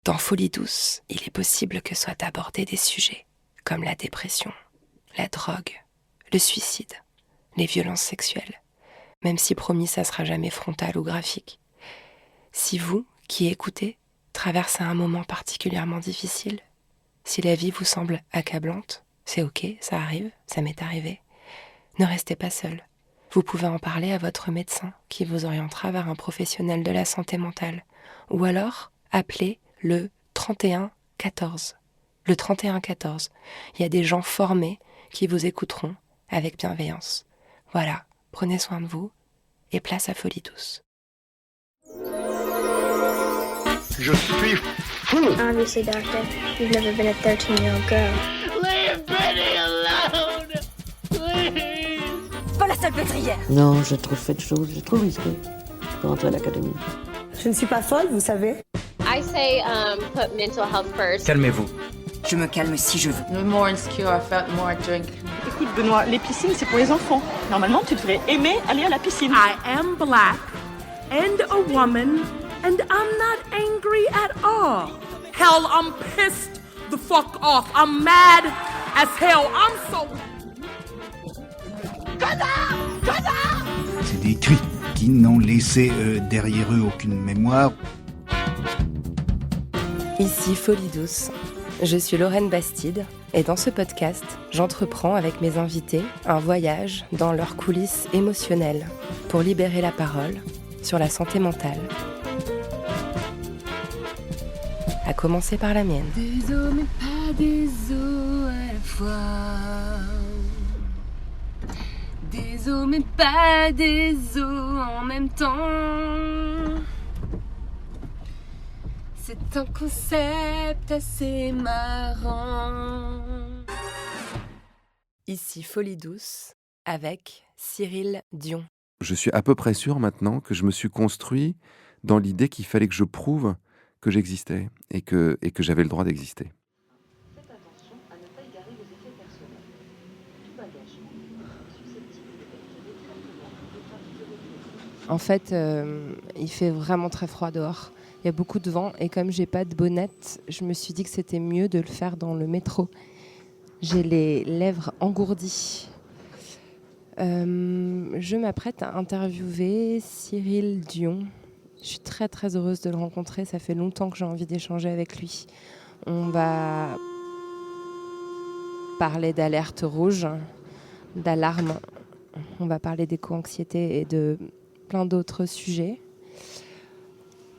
Dans Folie douce, il est possible que soient abordés des sujets comme la dépression, la drogue, le suicide, les violences sexuelles, même si promis ça sera jamais frontal ou graphique. Si vous, qui écoutez, traversez un moment particulièrement difficile, si la vie vous semble accablante, c'est ok, ça arrive, ça m'est arrivé. Ne restez pas seul. Vous pouvez en parler à votre médecin qui vous orientera vers un professionnel de la santé mentale. Ou alors, appelez le 31 14. Le 31 14. Il y a des gens formés qui vous écouteront avec bienveillance. Voilà, prenez soin de vous et place à Folie douce. Je suis fou! Obviously, Doctor, you've never been a 13-year-old girl. Leave Benny alone! Please! Pas la salpêtrière. Non, je trouve fait de choses, j'ai trop risqué pour entrer à l'académie. Je ne suis pas folle, vous savez. I say put mental health first. Calmez-vous. Je me calme si je veux. The more insecure I felt, the more I drink. Écoute, Benoît, les piscines, c'est pour les enfants. Normalement, tu devrais aimer aller à la piscine. I am black and a woman and I'm not angry at all. Hell, I'm pissed the fuck off. I'm mad as hell. I'm so... C'est des cris qui n'ont laissé derrière eux aucune mémoire. Ici Folie douce, je suis Lorraine Bastide et dans ce podcast, j'entreprends avec mes invités un voyage dans leurs coulisses émotionnelles pour libérer la parole sur la santé mentale. À commencer par la mienne. Des os mais pas des os à la fois. Des os mais pas des os en même temps. C'est un concept assez marrant. Ici Folie douce avec Cyril Dion. Je suis à peu près sûr maintenant que je me suis construit dans l'idée qu'il fallait que je prouve que j'existais et que j'avais le droit d'exister. Faites attention à ne pas égarer vos effets personnels. Tout bagage est susceptible de perturber fortement le trafic de votre vie. En fait, il fait vraiment très froid dehors. Il y a beaucoup de vent et comme j'ai pas de bonnette, je me suis dit que c'était mieux de le faire dans le métro. J'ai les lèvres engourdies. Je m'apprête à interviewer Cyril Dion. Je suis très très heureuse de le rencontrer. Ça fait longtemps que j'ai envie d'échanger avec lui. On va parler d'alerte rouge, d'alarme. On va parler d'éco-anxiété et de plein d'autres sujets.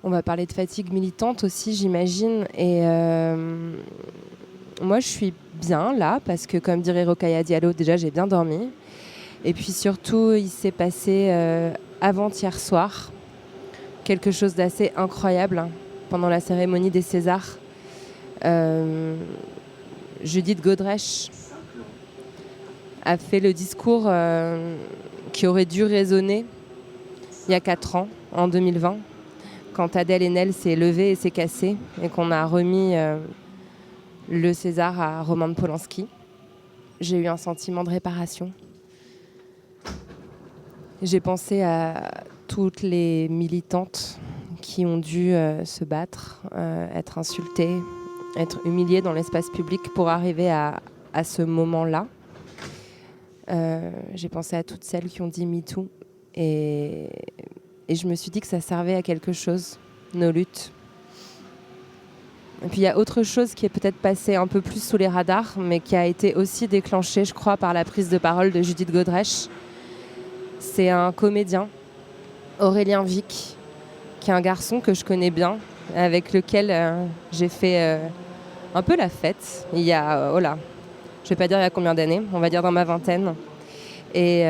On va parler de fatigue militante aussi, j'imagine. Et moi, je suis bien là parce que, comme dirait Rokhaya Diallo, déjà, j'ai bien dormi. Et puis surtout, il s'est passé avant-hier soir quelque chose d'assez incroyable pendant la cérémonie des Césars. Judith Godrèche a fait le discours qui aurait dû résonner il y a 4 ans, en 2020, quand Adèle Haenel s'est levée et s'est cassée et qu'on a remis le César à Roman Polanski. J'ai eu un sentiment de réparation. J'ai pensé à toutes les militantes qui ont dû se battre, être insultées, être humiliées dans l'espace public pour arriver à ce moment-là. J'ai pensé à toutes celles qui ont dit MeToo et je me suis dit que ça servait à quelque chose, nos luttes. Et puis il y a autre chose qui est peut-être passée un peu plus sous les radars, mais qui a été aussi déclenchée, je crois, par la prise de parole de Judith Godrèche. C'est un comédien, Aurélien Vic, qui est un garçon que je connais bien, avec lequel j'ai fait un peu la fête. Il y a, je ne vais pas dire il y a combien d'années, on va dire dans ma vingtaine, et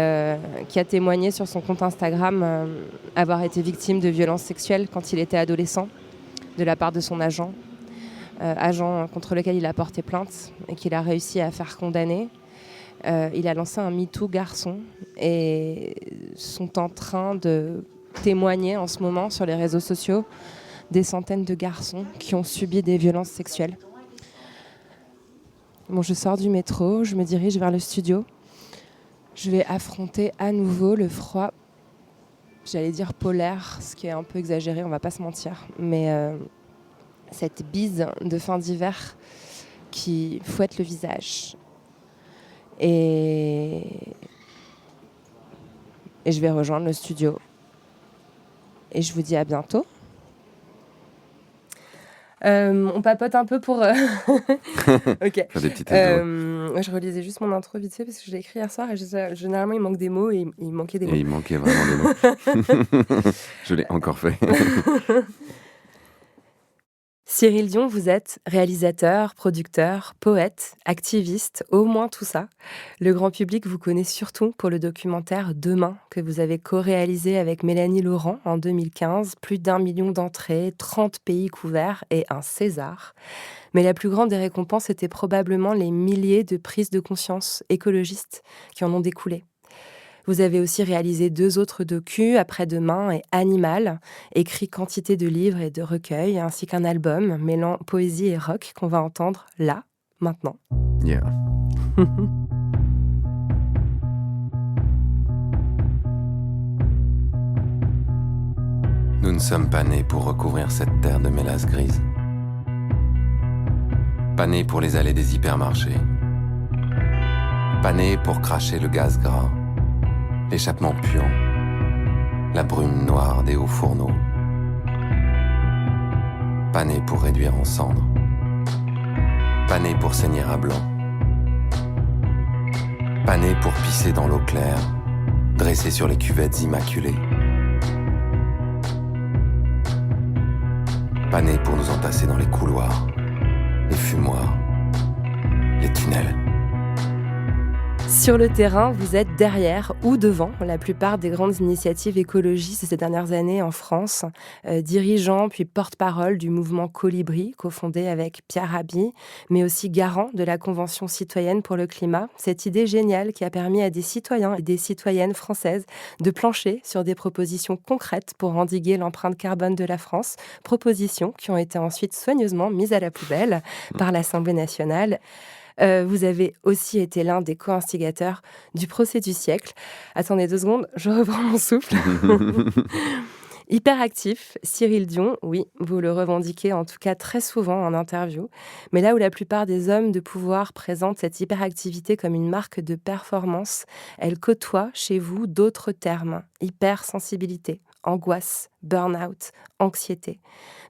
qui a témoigné sur son compte Instagram avoir été victime de violences sexuelles quand il était adolescent, de la part de son agent contre lequel il a porté plainte et qu'il a réussi à faire condamner. Il a lancé un MeToo garçon et sont en train de témoigner en ce moment sur les réseaux sociaux des centaines de garçons qui ont subi des violences sexuelles. Bon, je sors du métro, je me dirige vers le studio. Je vais affronter à nouveau le froid, j'allais dire polaire, ce qui est un peu exagéré, on va pas se mentir, mais cette bise de fin d'hiver qui fouette le visage. Et je vais rejoindre le studio. Et je vous dis à bientôt. On papote un peu pour... Ok. Faire des petites je relisais juste mon intro vite fait parce que je l'ai écrit hier soir et généralement il manque des mots et il manquait des mots. Et il manquait vraiment des mots. Je l'ai encore fait. Cyril Dion, vous êtes réalisateur, producteur, poète, activiste, au moins tout ça. Le grand public vous connaît surtout pour le documentaire Demain, que vous avez co-réalisé avec Mélanie Laurent en 2015. Plus d'1 million d'entrées, 30 pays couverts et un César. Mais la plus grande des récompenses était probablement les milliers de prises de conscience écologistes qui en ont découlé. Vous avez aussi réalisé 2 autres docus, Après-demain et Animal, écrit quantité de livres et de recueils, ainsi qu'un album mêlant poésie et rock qu'on va entendre là, maintenant. Yeah. Nous ne sommes pas nés pour recouvrir cette terre de mélasse grise. Pas nés pour les allées des hypermarchés. Pas nés pour cracher le gaz gras. L'échappement puant, la brume noire des hauts fourneaux. Pas né pour réduire en cendres, pas né pour saigner à blanc, pas né pour pisser dans l'eau claire, dressé sur les cuvettes immaculées. Pas né pour nous entasser dans les couloirs, les fumoirs, les tunnels. Sur le terrain, vous êtes derrière ou devant la plupart des grandes initiatives écologistes ces dernières années en France, dirigeant puis porte-parole du mouvement Colibri, cofondé avec Pierre Rabhi, mais aussi garant de la Convention citoyenne pour le climat. Cette idée géniale qui a permis à des citoyens et des citoyennes françaises de plancher sur des propositions concrètes pour endiguer l'empreinte carbone de la France, propositions qui ont été ensuite soigneusement mises à la poubelle par l'Assemblée nationale. Vous avez aussi été l'un des co-instigateurs du procès du siècle. Attendez 2 secondes, je reprends mon souffle. Hyperactif, Cyril Dion, oui, vous le revendiquez en tout cas très souvent en interview. Mais là où la plupart des hommes de pouvoir présentent cette hyperactivité comme une marque de performance, elle côtoie chez vous d'autres termes. Hypersensibilité, angoisse, burn-out, anxiété.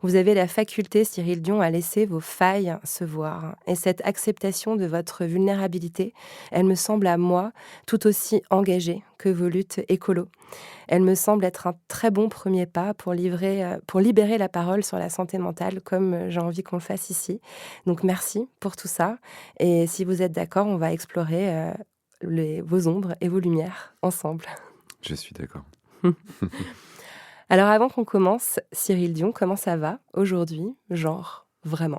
Vous avez la faculté, Cyril Dion, à laisser vos failles se voir. Et cette acceptation de votre vulnérabilité, elle me semble à moi tout aussi engagée que vos luttes écolo. Elle me semble être un très bon premier pas pour libérer la parole sur la santé mentale, comme j'ai envie qu'on le fasse ici. Donc merci pour tout ça. Et si vous êtes d'accord, on va explorer vos ombres et vos lumières ensemble. Je suis d'accord. Alors avant qu'on commence, Cyril Dion, comment ça va aujourd'hui, genre vraiment?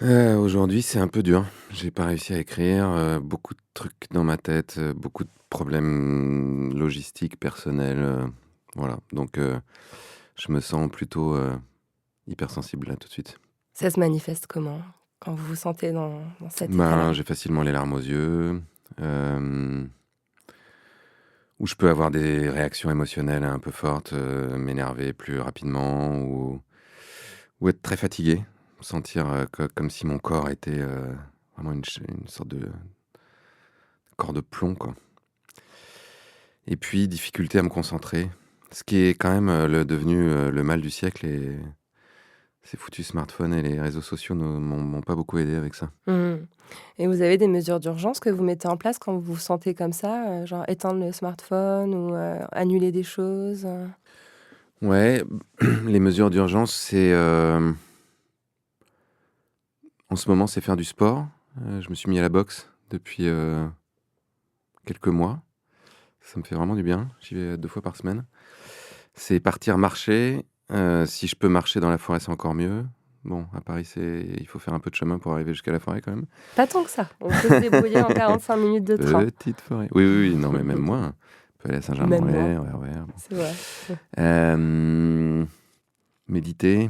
Aujourd'hui, c'est un peu dur. J'ai pas réussi à écrire, beaucoup de trucs dans ma tête, beaucoup de problèmes logistiques, personnels, voilà. Donc, je me sens plutôt hypersensible là tout de suite. Ça se manifeste comment quand vous vous sentez dans cet état-là? J'ai facilement les larmes aux yeux. Où je peux avoir des réactions émotionnelles un peu fortes, m'énerver plus rapidement ou être très fatigué, sentir comme si mon corps était vraiment une sorte de corps de plomb, quoi. Et puis, difficulté à me concentrer, ce qui est quand même devenu le mal du siècle, et ces foutus smartphones et les réseaux sociaux m'ont pas beaucoup aidé avec ça. Et vous avez des mesures d'urgence que vous mettez en place quand vous vous sentez comme ça, genre éteindre le smartphone ou annuler des choses? Ouais, les mesures d'urgence, c'est en ce moment, c'est faire du sport. Je me suis mis à la boxe depuis quelques mois. Ça me fait vraiment du bien. J'y vais 2 fois par semaine. C'est partir marcher. Si je peux marcher dans la forêt, c'est encore mieux. Bon, à Paris, il faut faire un peu de chemin pour arriver jusqu'à la forêt quand même. Pas tant que ça. On peut se débrouiller en 45 minutes de train. Petite forêt. Oui, non, mais même moins. On peut aller à Saint-Germain-en-Laye. Ouais. C'est vrai. Méditer.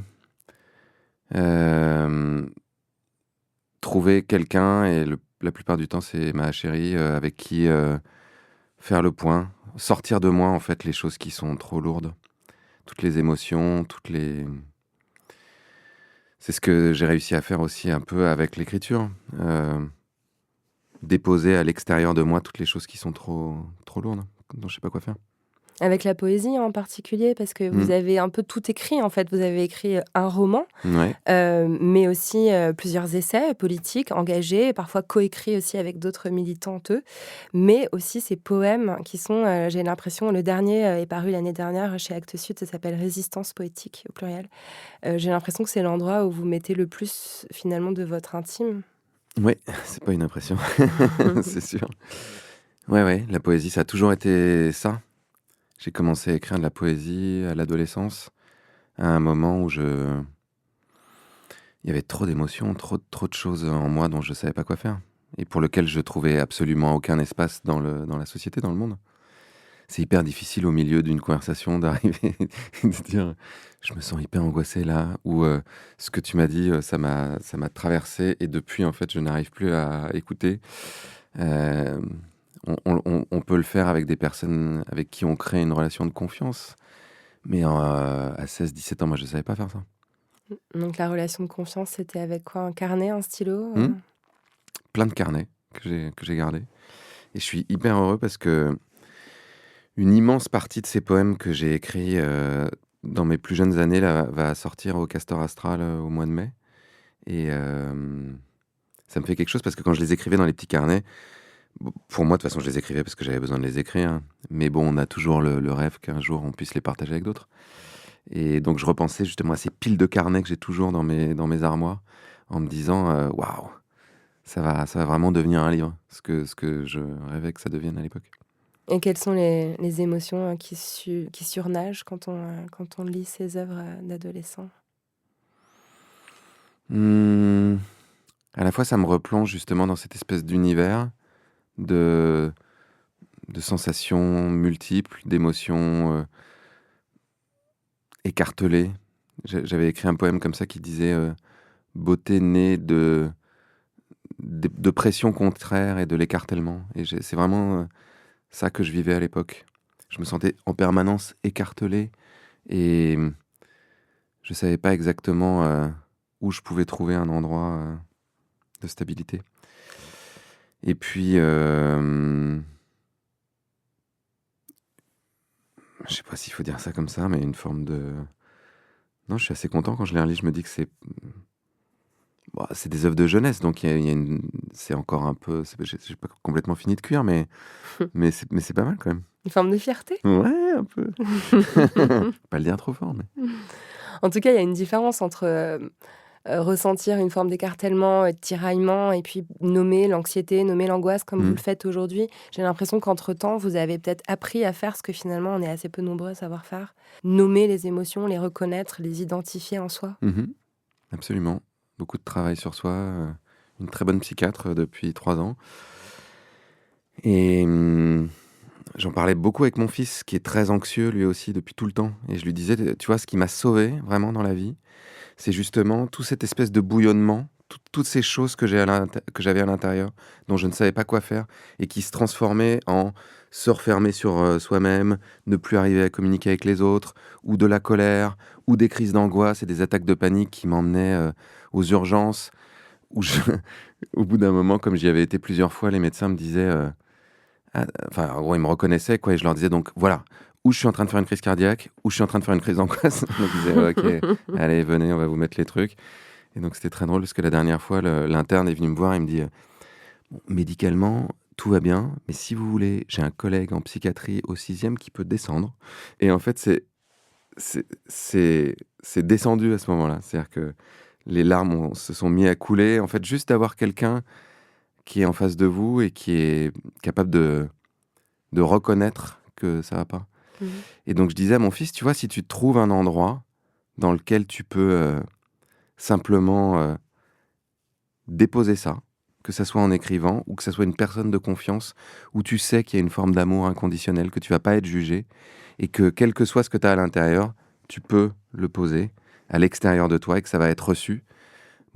Trouver quelqu'un, et la plupart du temps, c'est ma chérie, avec qui faire le point. Sortir de moi, en fait, les choses qui sont trop lourdes. Toutes les émotions, c'est ce que j'ai réussi à faire aussi un peu avec l'écriture. Déposer à l'extérieur de moi toutes les choses qui sont trop lourdes, dont je sais pas quoi faire. Avec la poésie en particulier, parce que vous avez un peu tout écrit, en fait. Vous avez écrit un roman, mais aussi plusieurs essais politiques engagés, parfois coécrits aussi avec d'autres militantes, mais aussi ces poèmes qui sont, j'ai l'impression, le dernier est paru l'année dernière chez Actes Sud, ça s'appelle Résistance poétique, au pluriel. J'ai l'impression que c'est l'endroit où vous mettez le plus, finalement, de votre intime. Oui, c'est pas une impression, c'est sûr. Ouais, la poésie, ça a toujours été ça. J'ai commencé à écrire de la poésie à l'adolescence, à un moment où il y avait trop d'émotions, trop de choses en moi dont je ne savais pas quoi faire, et pour lequel je trouvais absolument aucun espace dans la société, dans le monde. C'est hyper difficile au milieu d'une conversation d'arriver et de dire « je me sens hyper angoissé là » ou « ce que tu m'as dit, ça m'a traversé et depuis, en fait, je n'arrive plus à écouter ». On peut le faire avec des personnes avec qui on crée une relation de confiance. Mais à 16-17 ans, moi, je ne savais pas faire ça. Donc la relation de confiance, c'était avec quoi? Un carnet, un stylo Plein de carnets que j'ai gardés. Et je suis hyper heureux parce que une immense partie de ces poèmes que j'ai écrits dans mes plus jeunes années là, va sortir au Castor Astral au mois de mai. Et ça me fait quelque chose parce que quand je les écrivais dans les petits carnets, pour moi, de toute façon, je les écrivais parce que j'avais besoin de les écrire. Mais bon, on a toujours le rêve qu'un jour, on puisse les partager avec d'autres. Et donc, je repensais justement à ces piles de carnets que j'ai toujours dans mes armoires, en me disant, waouh, ça va vraiment devenir un livre, ce que je rêvais que ça devienne à l'époque. Et quelles sont les émotions qui surnagent quand on lit ces œuvres d'adolescents? À la fois, ça me replonge justement dans cette espèce d'univers de sensations multiples, d'émotions écartelées. J'avais écrit un poème comme ça qui disait beauté née de pression contraire et de l'écartèlement. Et c'est vraiment ça que je vivais à l'époque. Je me sentais en permanence écartelé et je savais pas exactement où je pouvais trouver un endroit de stabilité. Et puis, je sais pas s'il faut dire ça comme ça, mais une forme de... Non, je suis assez content quand je les relis, je me dis que c'est des œuvres de jeunesse, donc c'est encore un peu... J'ai pas complètement fini de cuire, mais c'est pas mal quand même. Une forme de fierté? Ouais, un peu. Pas le dire trop fort, mais... En tout cas, il y a une différence entre... ressentir une forme d'écartèlement, de tiraillement, et puis nommer l'anxiété, nommer l'angoisse comme vous le faites aujourd'hui. J'ai l'impression qu'entre-temps, vous avez peut-être appris à faire ce que finalement on est assez peu nombreux à savoir faire. Nommer les émotions, les reconnaître, les identifier en soi. Absolument. Beaucoup de travail sur soi. Une très bonne psychiatre depuis 3 ans. Et j'en parlais beaucoup avec mon fils, qui est très anxieux lui aussi depuis tout le temps. Et je lui disais, tu vois, ce qui m'a sauvé vraiment dans la vie, c'est justement toute cette espèce de bouillonnement, toutes ces choses que j'avais à l'intérieur, dont je ne savais pas quoi faire, et qui se transformaient en se refermer sur soi-même, ne plus arriver à communiquer avec les autres, ou de la colère, ou des crises d'angoisse et des attaques de panique qui m'emmenaient aux urgences, où au bout d'un moment, comme j'y avais été plusieurs fois, les médecins me disaient... en gros, ils me reconnaissaient, quoi, et je leur disais donc, voilà, où je suis en train de faire une crise cardiaque, où je suis en train de faire une crise d'angoisse. Donc ils disaient, ok, allez, venez, on va vous mettre les trucs. Et donc c'était très drôle parce que la dernière fois, l'interne est venu me voir et il me dit, médicalement, tout va bien, mais si vous voulez, j'ai un collègue en psychiatrie au 6e qui peut descendre. Et en fait, c'est descendu à ce moment-là. C'est-à-dire que les larmes se sont mis à couler. En fait, juste d'avoir quelqu'un qui est en face de vous et qui est capable de reconnaître que ça va pas. Et donc je disais à mon fils, tu vois, si tu trouves un endroit dans lequel tu peux simplement déposer ça, que ça soit en écrivant ou que ça soit une personne de confiance où tu sais qu'il y a une forme d'amour inconditionnel, que tu vas pas être jugé et que quel que soit ce que tu as à l'intérieur, tu peux le poser à l'extérieur de toi et que ça va être reçu.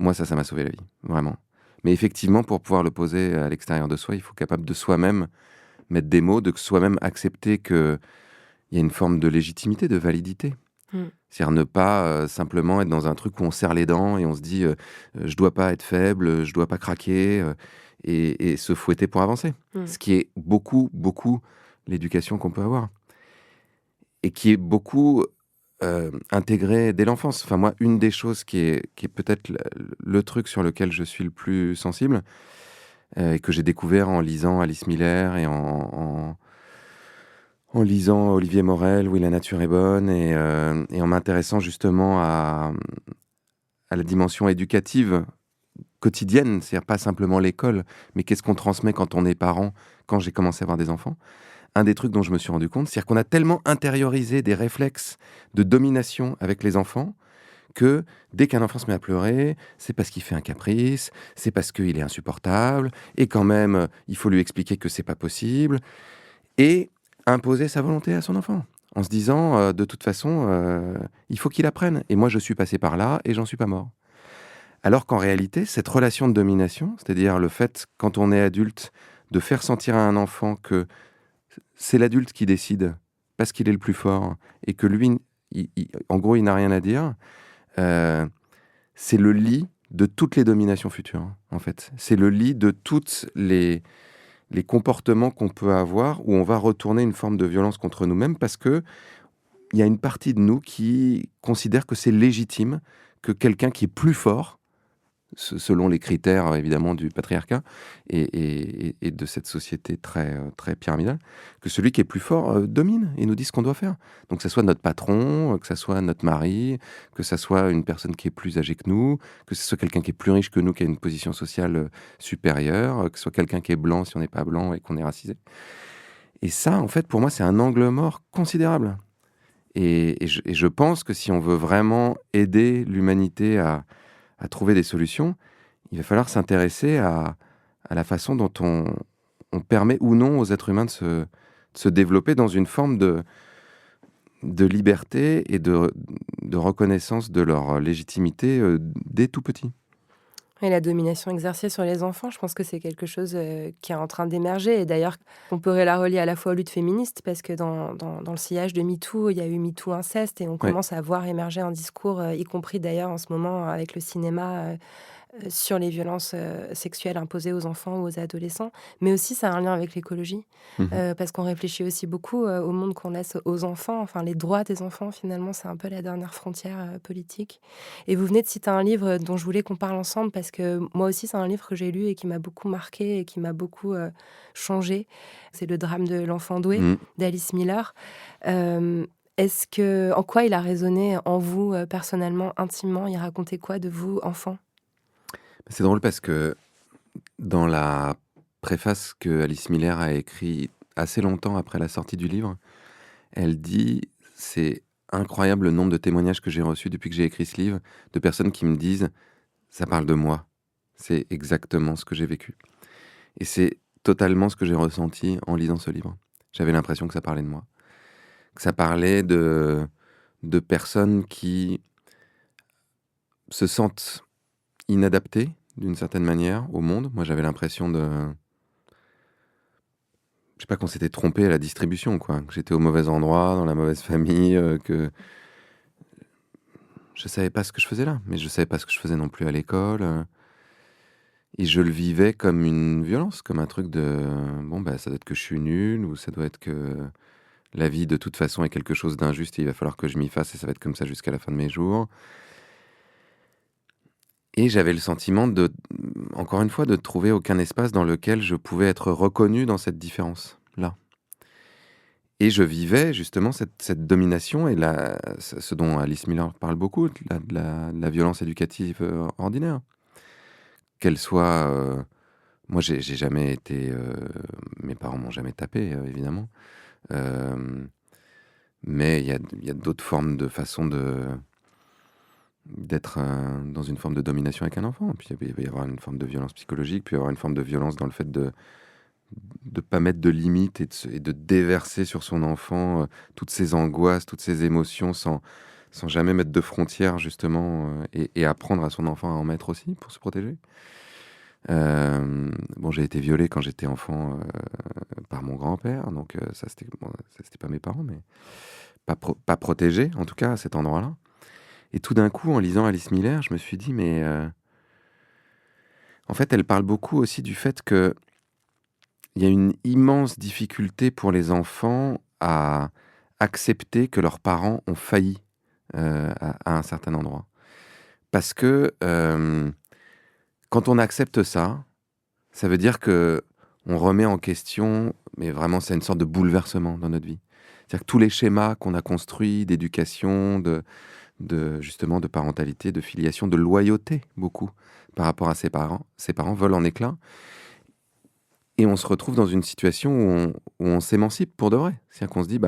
Moi, ça m'a sauvé la vie, vraiment. Mais effectivement, pour pouvoir le poser à l'extérieur de soi, il faut être capable de soi-même mettre des mots, de soi-même accepter qu'il y a une forme de légitimité, de validité. C'est-à-dire ne pas simplement être dans un truc où on serre les dents et on se dit je dois pas être faible, je dois pas craquer et se fouetter pour avancer. Ce qui est beaucoup, beaucoup l'éducation qu'on peut avoir. Et qui est beaucoup intégrée dès l'enfance. Enfin, moi, une des choses qui est peut-être le truc sur lequel je suis le plus sensible et que j'ai découvert en lisant Alice Miller et en lisant Olivier Morel, Oui, la nature est bonne, et en m'intéressant justement à la dimension éducative quotidienne, c'est-à-dire pas simplement l'école, mais qu'est-ce qu'on transmet quand on est parent, quand j'ai commencé à avoir des enfants. Un des trucs dont je me suis rendu compte, c'est qu'on a tellement intériorisé des réflexes de domination avec les enfants que dès qu'un enfant se met à pleurer, c'est parce qu'il fait un caprice, c'est parce qu'il est insupportable, et quand même, il faut lui expliquer que c'est pas possible, et imposer sa volonté à son enfant, en se disant, de toute façon, il faut qu'il apprenne, et moi je suis passé par là, et j'en suis pas mort. Alors qu'en réalité, cette relation de domination, c'est-à-dire le fait, quand on est adulte, de faire sentir à un enfant que c'est l'adulte qui décide, parce qu'il est le plus fort, et que lui, en gros, il n'a rien à dire, c'est le lit de toutes les dominations futures, en fait. C'est le lit de toutes les comportements qu'on peut avoir, où on va retourner une forme de violence contre nous-mêmes, parce qu'il y a une partie de nous qui considère que c'est légitime que quelqu'un qui est plus fort, selon les critères évidemment du patriarcat et de cette société très, très pyramidale, que celui qui est plus fort domine et nous dit ce qu'on doit faire. Donc que ce soit notre patron, que ce soit notre mari, que ce soit une personne qui est plus âgée que nous, que ce soit quelqu'un qui est plus riche que nous, qui a une position sociale supérieure, que ce soit quelqu'un qui est blanc si on n'est pas blanc et qu'on est racisé. Et ça, en fait, pour moi, c'est un angle mort considérable. Et je pense que si on veut vraiment aider l'humanité à trouver des solutions, il va falloir s'intéresser à la façon dont on permet ou non aux êtres humains de se développer dans une forme de liberté et de reconnaissance de leur légitimité dès tout petit. Et la domination exercée sur les enfants, je pense que c'est quelque chose qui est en train d'émerger. Et d'ailleurs, on pourrait la relier à la fois aux luttes féministes, parce que dans le sillage de MeToo, il y a eu MeToo inceste, et on commence à voir émerger un discours, y compris d'ailleurs en ce moment avec le cinéma, sur les violences sexuelles imposées aux enfants ou aux adolescents. Mais aussi, ça a un lien avec l'écologie, parce qu'on réfléchit aussi beaucoup au monde qu'on laisse aux enfants. Enfin, les droits des enfants, finalement, c'est un peu la dernière frontière politique. Et vous venez de citer un livre dont je voulais qu'on parle ensemble, parce que moi aussi, c'est un livre que j'ai lu et qui m'a beaucoup marqué et qui m'a beaucoup changé. C'est Le drame de l'enfant doué d'Alice Miller. En quoi il a résonné en vous, personnellement, intimement? Il racontait quoi de vous, enfant? C'est drôle parce que dans la préface que Alice Miller a écrite assez longtemps après la sortie du livre, elle dit « C'est incroyable le nombre de témoignages que j'ai reçus depuis que j'ai écrit ce livre, de personnes qui me disent « Ça parle de moi, c'est exactement ce que j'ai vécu. » Et c'est totalement ce que j'ai ressenti en lisant ce livre. J'avais l'impression que ça parlait de moi. Que ça parlait de personnes qui se sentent inadapté d'une certaine manière au monde. Moi, j'avais l'impression je sais pas, qu'on s'était trompé à la distribution, quoi. Que j'étais au mauvais endroit, dans la mauvaise famille, que je savais pas ce que je faisais là, mais je savais pas ce que je faisais non plus à l'école. Et je le vivais comme une violence, comme un truc de ça doit être que je suis nul, ou ça doit être que la vie de toute façon est quelque chose d'injuste et il va falloir que je m'y fasse et ça va être comme ça jusqu'à la fin de mes jours. Et j'avais le sentiment encore une fois, de trouver aucun espace dans lequel je pouvais être reconnu dans cette différence-là. Et je vivais justement cette domination et ce dont Alice Miller parle beaucoup, de la violence éducative ordinaire. Qu'elle soit... moi, j'ai jamais été... mes parents m'ont jamais tapé, évidemment. Mais il y a d'autres formes de façon d'être dans une forme de domination avec un enfant. Puis il va y avoir une forme de violence psychologique, puis il va y avoir une forme de violence dans le fait de pas mettre de limites et de déverser sur son enfant toutes ses angoisses, toutes ses émotions sans jamais mettre de frontières, justement, et apprendre à son enfant à en mettre aussi pour se protéger. J'ai été violé quand j'étais enfant par mon grand-père, donc ça c'était pas mes parents, mais pas protégé, en tout cas, à cet endroit-là. Et tout d'un coup, en lisant Alice Miller, je me suis dit, mais en fait, elle parle beaucoup aussi du fait qu'il y a une immense difficulté pour les enfants à accepter que leurs parents ont failli à un certain endroit. Parce que quand on accepte ça, ça veut dire que on remet en question, mais vraiment c'est une sorte de bouleversement dans notre vie. C'est-à-dire que tous les schémas qu'on a construits d'éducation, justement de parentalité, de filiation, de loyauté beaucoup par rapport à ses parents volent en éclats. Et on se retrouve dans une situation où on s'émancipe pour de vrai. C'est-à-dire qu'on se dit,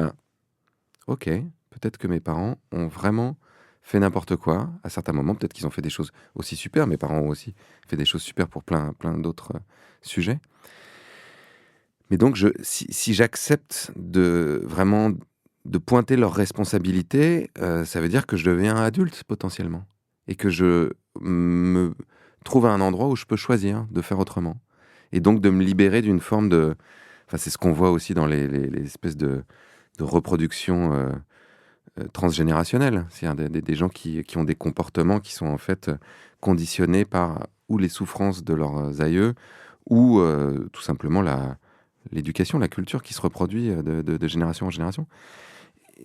ok, peut-être que mes parents ont vraiment fait n'importe quoi à certains moments. Peut-être qu'ils ont fait des choses aussi super. Mes parents ont aussi fait des choses super pour plein d'autres sujets. Mais donc, si j'accepte vraiment de pointer leurs responsabilités, ça veut dire que je deviens adulte potentiellement. Et que je me trouve à un endroit où je peux choisir de faire autrement. Et donc de me libérer d'une forme de... Enfin, c'est ce qu'on voit aussi dans les espèces de reproduction transgénérationnelle. C'est-à-dire des gens qui ont des comportements qui sont en fait conditionnés par ou les souffrances de leurs aïeux ou tout simplement l'éducation, la culture qui se reproduit de génération en génération.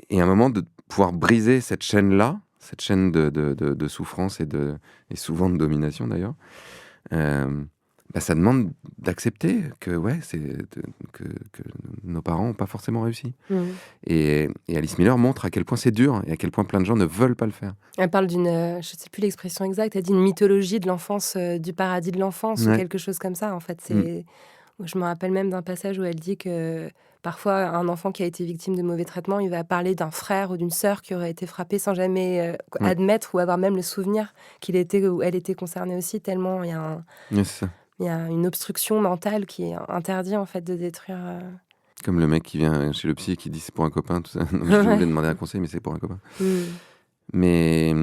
Et à un moment de pouvoir briser cette chaîne-là, cette chaîne de souffrance et souvent de domination d'ailleurs, ça demande d'accepter que nos parents n'ont pas forcément réussi. Et Alice Miller montre à quel point c'est dur et à quel point plein de gens ne veulent pas le faire. Elle parle d'une, je ne sais plus l'expression exacte, elle dit une mythologie de l'enfance, du paradis de l'enfance ou quelque chose comme ça. En fait, je me rappelle même d'un passage où elle dit que parfois un enfant qui a été victime de mauvais traitements, il va parler d'un frère ou d'une sœur qui aurait été frappé sans jamais admettre ou avoir même le souvenir qu'il était ou elle était concernée aussi, tellement il y a il y a une obstruction mentale qui interdit en fait de détruire. Comme le mec qui vient chez le psy et qui dit c'est pour un copain, tout ça. Donc, je voulais demander un conseil, mais c'est pour un copain. Mais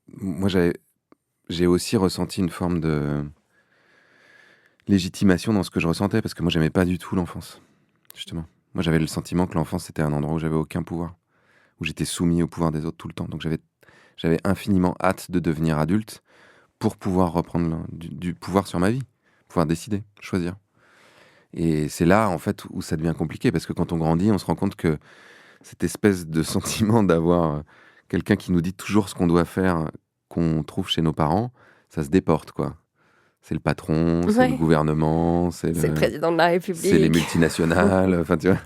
moi, j'ai aussi ressenti une forme de légitimation dans ce que je ressentais, parce que moi, j'aimais pas du tout l'enfance, justement. Moi, j'avais le sentiment que l'enfance, c'était un endroit où j'avais aucun pouvoir, où j'étais soumis au pouvoir des autres tout le temps. Donc, j'avais infiniment hâte de devenir adulte pour pouvoir reprendre du pouvoir sur ma vie, pouvoir décider, choisir. Et c'est là, en fait, où ça devient compliqué, parce que quand on grandit, on se rend compte que cette espèce de sentiment d'avoir quelqu'un qui nous dit toujours ce qu'on doit faire, qu'on trouve chez nos parents, ça se déporte, quoi. C'est le patron, c'est le gouvernement, c'est le président de la République, c'est les multinationales, enfin tu vois.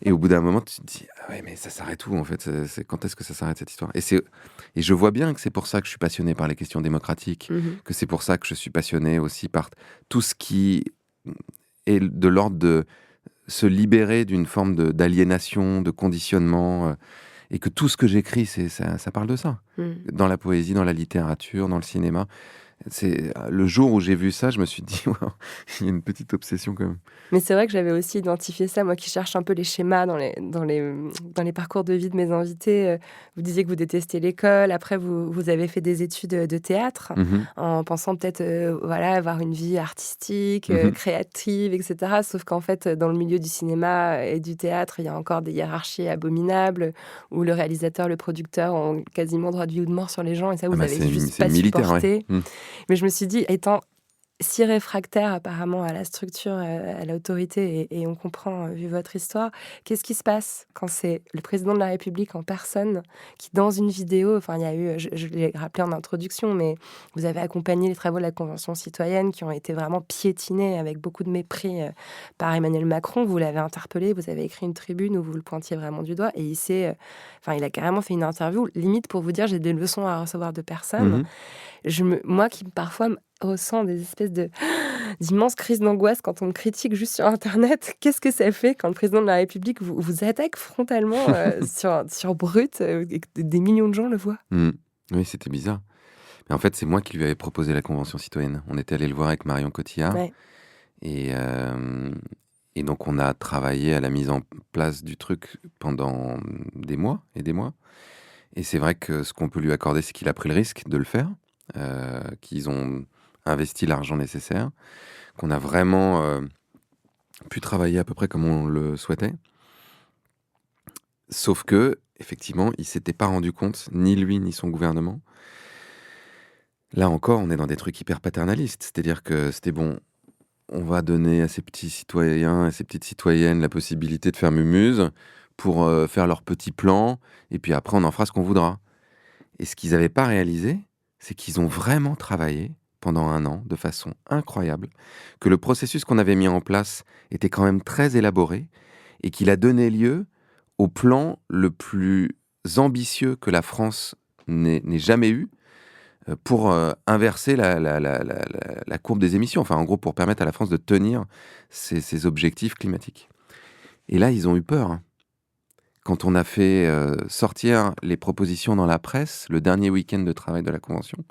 Et au bout d'un moment, tu te dis ah ouais, mais ça s'arrête où en fait, c'est quand est-ce que ça s'arrête cette histoire? Et je vois bien que c'est pour ça que je suis passionné par les questions démocratiques, que c'est pour ça que je suis passionné aussi par tout ce qui est de l'ordre de se libérer d'une forme d'aliénation, de conditionnement, et que tout ce que j'écris, ça parle de ça. Dans la poésie, dans la littérature, dans le cinéma. C'est le jour où j'ai vu ça, je me suis dit, wow, il y a une petite obsession quand même. Mais c'est vrai que j'avais aussi identifié ça, moi qui cherche un peu les schémas dans les parcours de vie de mes invités. Vous disiez que vous détestez l'école, après vous avez fait des études de théâtre, en pensant peut-être avoir une vie artistique, créative, etc. Sauf qu'en fait, dans le milieu du cinéma et du théâtre, il y a encore des hiérarchies abominables, où le réalisateur, le producteur ont quasiment droit de vie ou de mort sur les gens, et ça, vous avez juste pas supporté. Ouais. Mais je me suis dit, étant si réfractaire apparemment à la structure, à l'autorité, et on comprend, vu votre histoire, qu'est-ce qui se passe quand c'est le président de la République en personne qui, dans une vidéo, enfin il y a eu, je l'ai rappelé en introduction, mais vous avez accompagné les travaux de la Convention citoyenne qui ont été vraiment piétinés avec beaucoup de mépris par Emmanuel Macron. Vous l'avez interpellé, vous avez écrit une tribune où vous le pointiez vraiment du doigt, et il a carrément fait une interview, limite pour vous dire j'ai des leçons à recevoir de personne. Moi qui parfois ressens des espèces d'immenses crises d'angoisse quand on me critique juste sur Internet. Qu'est-ce que ça fait quand le président de la République vous attaque frontalement sur Brut et que des millions de gens le voient? Oui, c'était bizarre. Mais en fait, c'est moi qui lui avais proposé la Convention citoyenne. On était allé le voir avec Marion Cotillard. Ouais. Et donc, on a travaillé à la mise en place du truc pendant des mois et des mois. Et c'est vrai que ce qu'on peut lui accorder, c'est qu'il a pris le risque de le faire, qu'ils ont investi l'argent nécessaire, qu'on a vraiment pu travailler à peu près comme on le souhaitait. Sauf que, effectivement, il ne s'était pas rendu compte, ni lui, ni son gouvernement. Là encore, on est dans des trucs hyper paternalistes. C'est-à-dire que c'était bon, on va donner à ces petits citoyens et ces petites citoyennes la possibilité de faire mumuse pour faire leurs petits plans, et puis après, on en fera ce qu'on voudra. Et ce qu'ils n'avaient pas réalisé, c'est qu'ils ont vraiment travaillé pendant 1 an de façon incroyable, que le processus qu'on avait mis en place était quand même très élaboré, et qu'il a donné lieu au plan le plus ambitieux que la France n'ait jamais eu, pour inverser la courbe des émissions, enfin en gros pour permettre à la France de tenir ses objectifs climatiques. Et là, ils ont eu peur. Hein. Quand on a fait sortir les propositions dans la presse, le dernier week-end de travail de la Convention,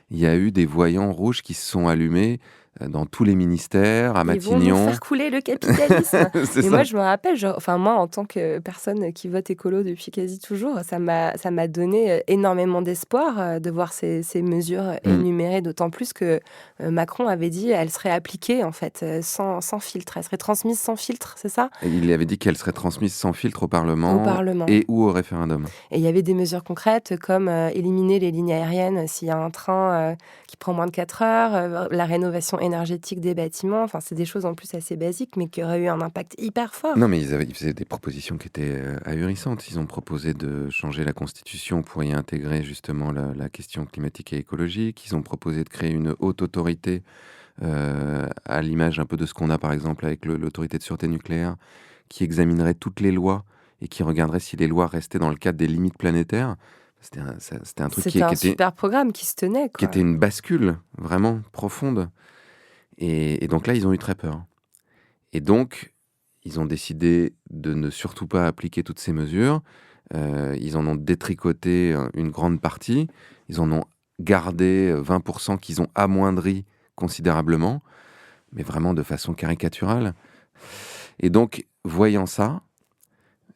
il y a eu des voyants rouges qui se sont allumés dans tous les ministères, à Matignon. Ils vont nous faire couler le capitalisme. Et ça. moi, je me rappelle, moi, en tant que personne qui vote écolo depuis quasi toujours, ça m'a donné énormément d'espoir de voir ces mesures énumérées, d'autant plus que Macron avait dit qu'elles seraient appliquées, en fait, sans filtre. Elles seraient transmises sans filtre, c'est ça ? Et il avait dit qu'elles seraient transmises sans filtre au Parlement et ou au référendum. Et il y avait des mesures concrètes comme éliminer les lignes aériennes s'il y a un train qui prend moins de 4 heures, la rénovation énergétique des bâtiments. Enfin, c'est des choses en plus assez basiques, mais qui auraient eu un impact hyper fort. Non, mais ils faisaient des propositions qui étaient ahurissantes. Ils ont proposé de changer la Constitution pour y intégrer justement la question climatique et écologique. Ils ont proposé de créer une haute autorité à l'image un peu de ce qu'on a par exemple avec l'autorité de sûreté nucléaire, qui examinerait toutes les lois et qui regarderait si les lois restaient dans le cadre des limites planétaires. C'était un truc qui était super programme qui se tenait, quoi. Qui était une bascule vraiment profonde. Et donc là, ils ont eu très peur. Et donc, ils ont décidé de ne surtout pas appliquer toutes ces mesures. Ils en ont détricoté une grande partie. Ils en ont gardé 20% qu'ils ont amoindri considérablement, mais vraiment de façon caricaturale. Et donc, voyant ça,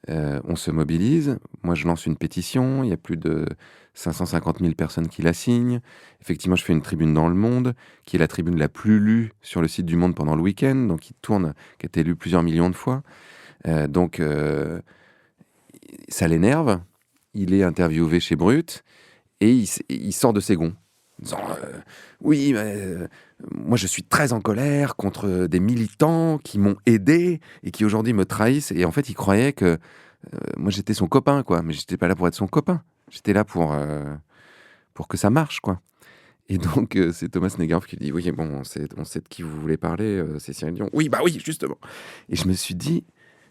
on se mobilise. Moi, je lance une pétition. Il y a plus de 550 000 personnes qui la signent. Effectivement, je fais une tribune dans Le Monde, qui est la tribune la plus lue sur le site du Monde pendant le week-end, donc qui a été lue plusieurs millions de fois. Donc, ça l'énerve. Il est interviewé chez Brut et il sort de ses gonds. En disant, oui, moi je suis très en colère contre des militants qui m'ont aidé et qui aujourd'hui me trahissent. Et en fait, il croyait que moi j'étais son copain, quoi. Mais j'étais pas là pour être son copain. J'étais là pour que ça marche, quoi. Et donc, c'est Thomas Negarov qui dit, oui, bon, on sait de qui vous voulez parler, c'est Cyril Dion. Oui, bah oui, justement. Et je me suis dit,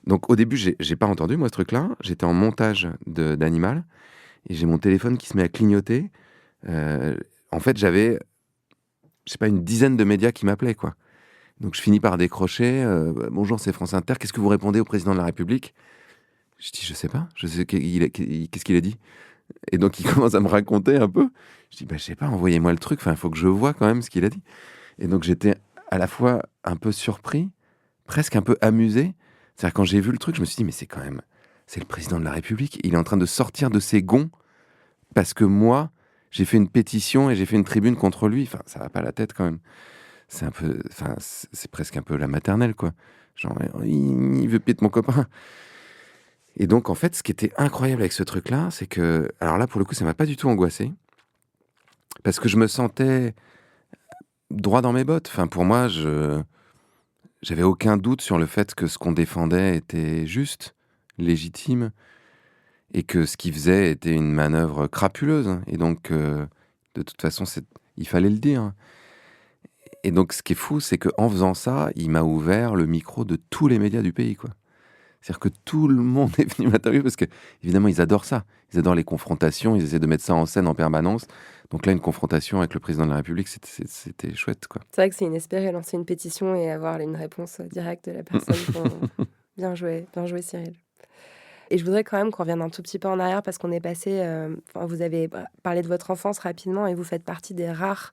donc au début, j'ai pas entendu, moi, ce truc-là. J'étais en montage d'Animal et j'ai mon téléphone qui se met à clignoter. En fait, j'avais, je sais pas, une dizaine de médias qui m'appelaient, quoi. Donc, je finis par décrocher. Bonjour, c'est France Inter. Qu'est-ce que vous répondez au président de la République ? Je dis, je sais pas. Qu'est-ce qu'il a dit ? Et donc, il commence à me raconter un peu. Je dis, je sais pas, envoyez-moi le truc. Enfin, il faut que je vois quand même ce qu'il a dit. Et donc, j'étais à la fois un peu surpris, presque un peu amusé. C'est-à-dire, quand j'ai vu le truc, je me suis dit, mais c'est le président de la République. Il est en train de sortir de ses gonds parce que moi, j'ai fait une pétition et j'ai fait une tribune contre lui. Enfin, ça va pas la tête quand même. C'est un peu, enfin, c'est presque un peu la maternelle, quoi. Genre, il veut pied de mon copain. Et donc, en fait, ce qui était incroyable avec ce truc-là, c'est que, alors là, pour le coup, ça m'a pas du tout angoissé, parce que je me sentais droit dans mes bottes. Enfin, pour moi, j'avais aucun doute sur le fait que ce qu'on défendait était juste, légitime, et que ce qu'il faisait était une manœuvre crapuleuse. Et donc, de toute façon, il fallait le dire. Et donc, ce qui est fou, c'est qu'en faisant ça, il m'a ouvert le micro de tous les médias du pays, quoi. C'est-à-dire que tout le monde est venu m'interviewer parce que, évidemment, ils adorent ça. Ils adorent les confrontations, ils essaient de mettre ça en scène en permanence. Donc là, une confrontation avec le président de la République, c'était chouette, quoi. C'est vrai que c'est inespéré, lancer une pétition et avoir une réponse directe de la personne. Bien joué, Cyril. Et je voudrais quand même qu'on revienne un tout petit peu en arrière parce qu'on est passé... vous avez parlé de votre enfance rapidement et vous faites partie des rares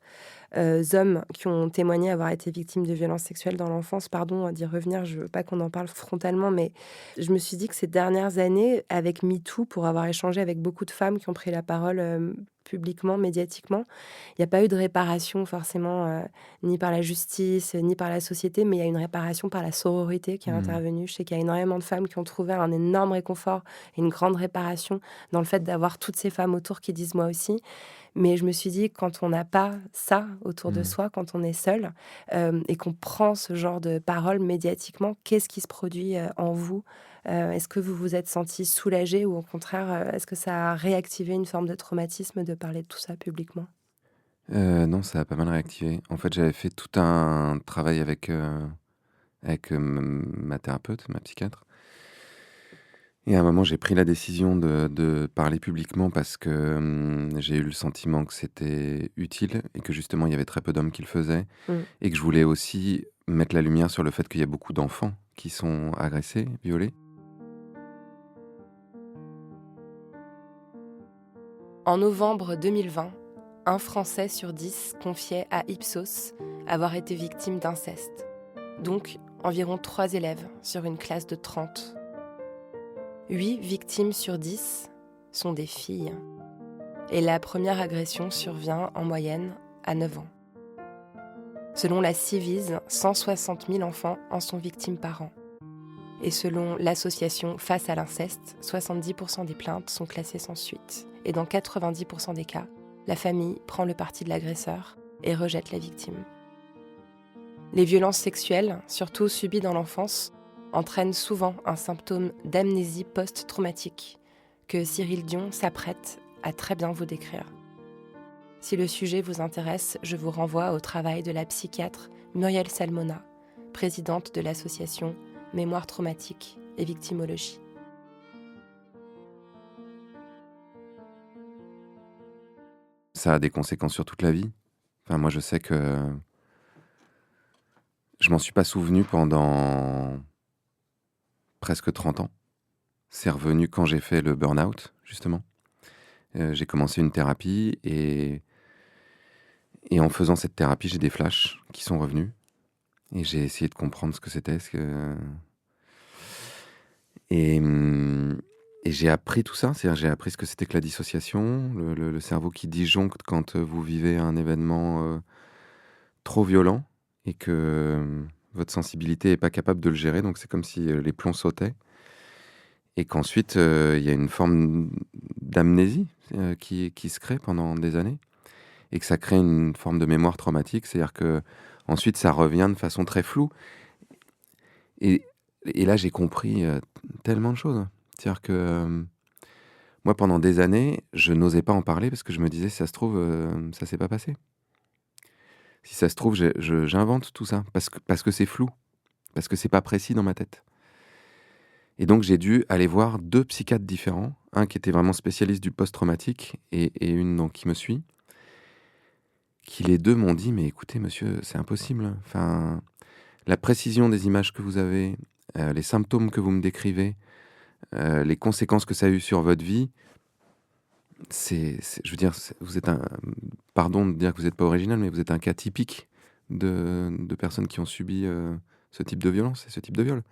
hommes qui ont témoigné avoir été victimes de violences sexuelles dans l'enfance. Pardon d'y revenir, je veux pas qu'on en parle frontalement, mais je me suis dit que ces dernières années, avec MeToo, pour avoir échangé avec beaucoup de femmes qui ont pris la parole publiquement, médiatiquement. Il n'y a pas eu de réparation forcément, ni par la justice, ni par la société, mais il y a une réparation par la sororité qui est intervenue. Je sais qu'il y a énormément de femmes qui ont trouvé un énorme réconfort et une grande réparation dans le fait d'avoir toutes ces femmes autour qui disent « moi aussi ». Mais je me suis dit, quand on n'a pas ça autour de soi, quand on est seul, et qu'on prend ce genre de paroles médiatiquement, qu'est-ce qui se produit en vous ? Est-ce que vous vous êtes senti soulagé ou au contraire, est-ce que ça a réactivé une forme de traumatisme de parler de tout ça publiquement ? Non, ça a pas mal réactivé. En fait, j'avais fait tout un travail avec ma thérapeute, ma psychiatre. Et à un moment, j'ai pris la décision de parler publiquement parce que j'ai eu le sentiment que c'était utile et que justement, il y avait très peu d'hommes qui le faisaient. Et que je voulais aussi mettre la lumière sur le fait qu'il y a beaucoup d'enfants qui sont agressés, violés. En novembre 2020, un Français sur 10 confiait à Ipsos avoir été victime d'inceste. Donc, environ 3 élèves sur une classe de 30. 8 victimes sur 10 sont des filles. Et la première agression survient en moyenne à 9 ans. Selon la Civise, 160 000 enfants en sont victimes par an. Et selon l'association Face à l'inceste, 70% des plaintes sont classées sans suite. Et dans 90% des cas, la famille prend le parti de l'agresseur et rejette la victime. Les violences sexuelles, surtout subies dans l'enfance, entraînent souvent un symptôme d'amnésie post-traumatique que Cyril Dion s'apprête à très bien vous décrire. Si le sujet vous intéresse, je vous renvoie au travail de la psychiatre Muriel Salmona, présidente de l'association Mémoire traumatique et victimologie. Ça a des conséquences sur toute la vie. Enfin, moi, je sais que je m'en suis pas souvenu pendant presque 30 ans. C'est revenu quand j'ai fait le burn-out, justement. J'ai commencé une thérapie et en faisant cette thérapie, j'ai des flashs qui sont revenus. Et j'ai essayé de comprendre ce que c'était. Et j'ai appris tout ça. C'est-à-dire, j'ai appris ce que c'était que la dissociation, le cerveau qui disjoncte quand vous vivez un événement trop violent et que votre sensibilité n'est pas capable de le gérer. Donc, c'est comme si les plombs sautaient. Et qu'ensuite, il y a une forme d'amnésie qui se crée pendant des années. Et que ça crée une forme de mémoire traumatique. C'est-à-dire que ensuite, ça revient de façon très floue. Et là, j'ai compris tellement de choses. C'est-à-dire que moi, pendant des années, je n'osais pas en parler parce que je me disais, si ça se trouve, ça s'est pas passé. Si ça se trouve, j'invente tout ça parce que c'est flou, parce que c'est pas précis dans ma tête. Et donc, j'ai dû aller voir 2 psychiatres différents, un qui était vraiment spécialiste du post-traumatique et une donc, qui me suit, qui les 2 m'ont dit, mais écoutez, monsieur, c'est impossible. Enfin, la précision des images que vous avez, les symptômes que vous me décrivez, les conséquences que ça a eu sur votre vie, je veux dire, vous êtes pardon de dire que vous n'êtes pas original, mais vous êtes un cas typique de personnes qui ont subi ce type de violence et ce type de viol.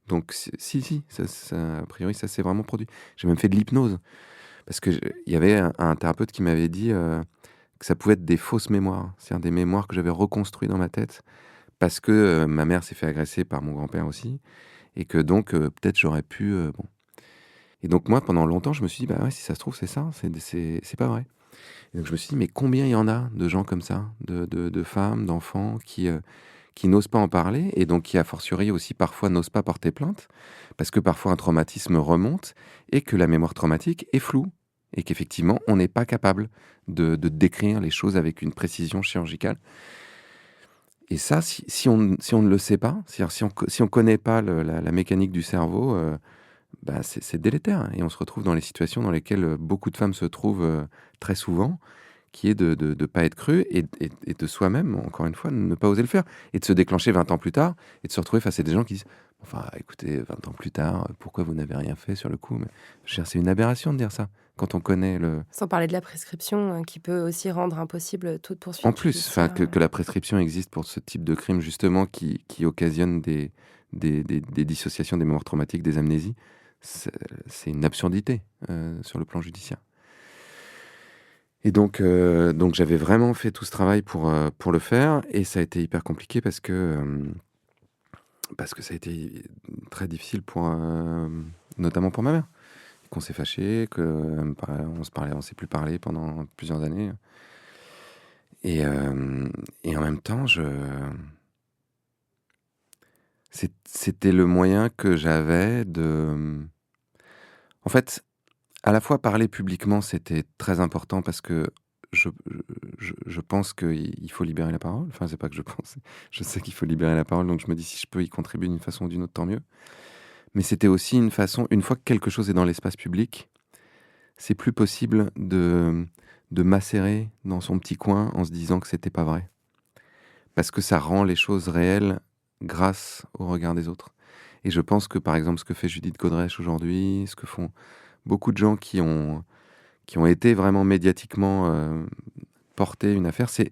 Donc, si, ça, a priori, ça s'est vraiment produit. J'ai même fait de l'hypnose. Parce qu'il y avait un thérapeute qui m'avait dit que ça pouvait être des fausses mémoires. C'est-à-dire des mémoires que j'avais reconstruites dans ma tête parce que ma mère s'est fait agresser par mon grand-père aussi. Et que donc, peut-être j'aurais pu... bon. Et donc, moi, pendant longtemps, je me suis dit, bah ouais, si ça se trouve, c'est ça, c'est pas vrai. Et donc, je me suis dit, mais combien il y en a de gens comme ça, de femmes, d'enfants qui n'osent pas en parler et donc qui, a fortiori, aussi parfois n'osent pas porter plainte parce que parfois un traumatisme remonte et que la mémoire traumatique est floue et qu'effectivement, on n'est pas capable de décrire les choses avec une précision chirurgicale. Et ça, si on ne le sait pas, c'est-à-dire si on connaît pas la mécanique du cerveau, bah c'est délétère. Et on se retrouve dans les situations dans lesquelles beaucoup de femmes se trouvent très souvent, qui est de pas être cru et de soi-même, encore une fois, ne pas oser le faire. Et de se déclencher 20 ans plus tard et de se retrouver face à des gens qui disent « Enfin, écoutez, 20 ans plus tard, pourquoi vous n'avez rien fait sur le coup ?» Mais c'est une aberration de dire ça. Quand on connaît le... Sans parler de la prescription qui peut aussi rendre impossible toute poursuite. En plus, que la prescription existe pour ce type de crime, justement, qui occasionne des dissociations, des mémoires traumatiques, des amnésies, c'est une absurdité sur le plan judiciaire. Et donc j'avais vraiment fait tout ce travail pour le faire, et ça a été hyper compliqué parce que ça a été très difficile notamment pour ma mère. Qu'on s'est fâché, on s'est plus parlé pendant plusieurs années. Et en même temps, c'était le moyen que j'avais en fait, à la fois parler publiquement, c'était très important parce que je pense qu'il faut libérer la parole. Enfin, c'est pas que je pense, je sais qu'il faut libérer la parole, donc je me dis si je peux y contribuer d'une façon ou d'une autre, tant mieux. Mais c'était aussi une façon, une fois que quelque chose est dans l'espace public, c'est plus possible de macérer dans son petit coin en se disant que c'était pas vrai. Parce que ça rend les choses réelles grâce au regard des autres. Et je pense que, par exemple, ce que fait Judith Godrèche aujourd'hui, ce que font beaucoup de gens qui ont été vraiment médiatiquement porter une affaire, c'est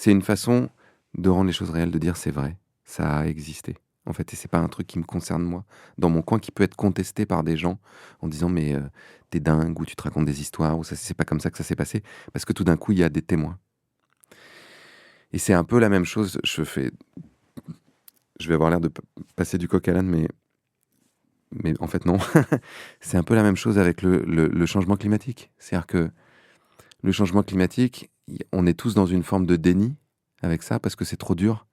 une façon de rendre les choses réelles, de dire c'est vrai, ça a existé. En fait, et c'est pas un truc qui me concerne moi, dans mon coin, qui peut être contesté par des gens en disant mais t'es dingue, ou tu te racontes des histoires, ou ça c'est pas comme ça que ça s'est passé, parce que tout d'un coup il y a des témoins. Et c'est un peu la même chose. Je vais avoir l'air de passer du coq à l'âne, mais en fait non. C'est un peu la même chose avec le changement climatique. C'est-à-dire que le changement climatique, on est tous dans une forme de déni avec ça, parce que c'est trop dur,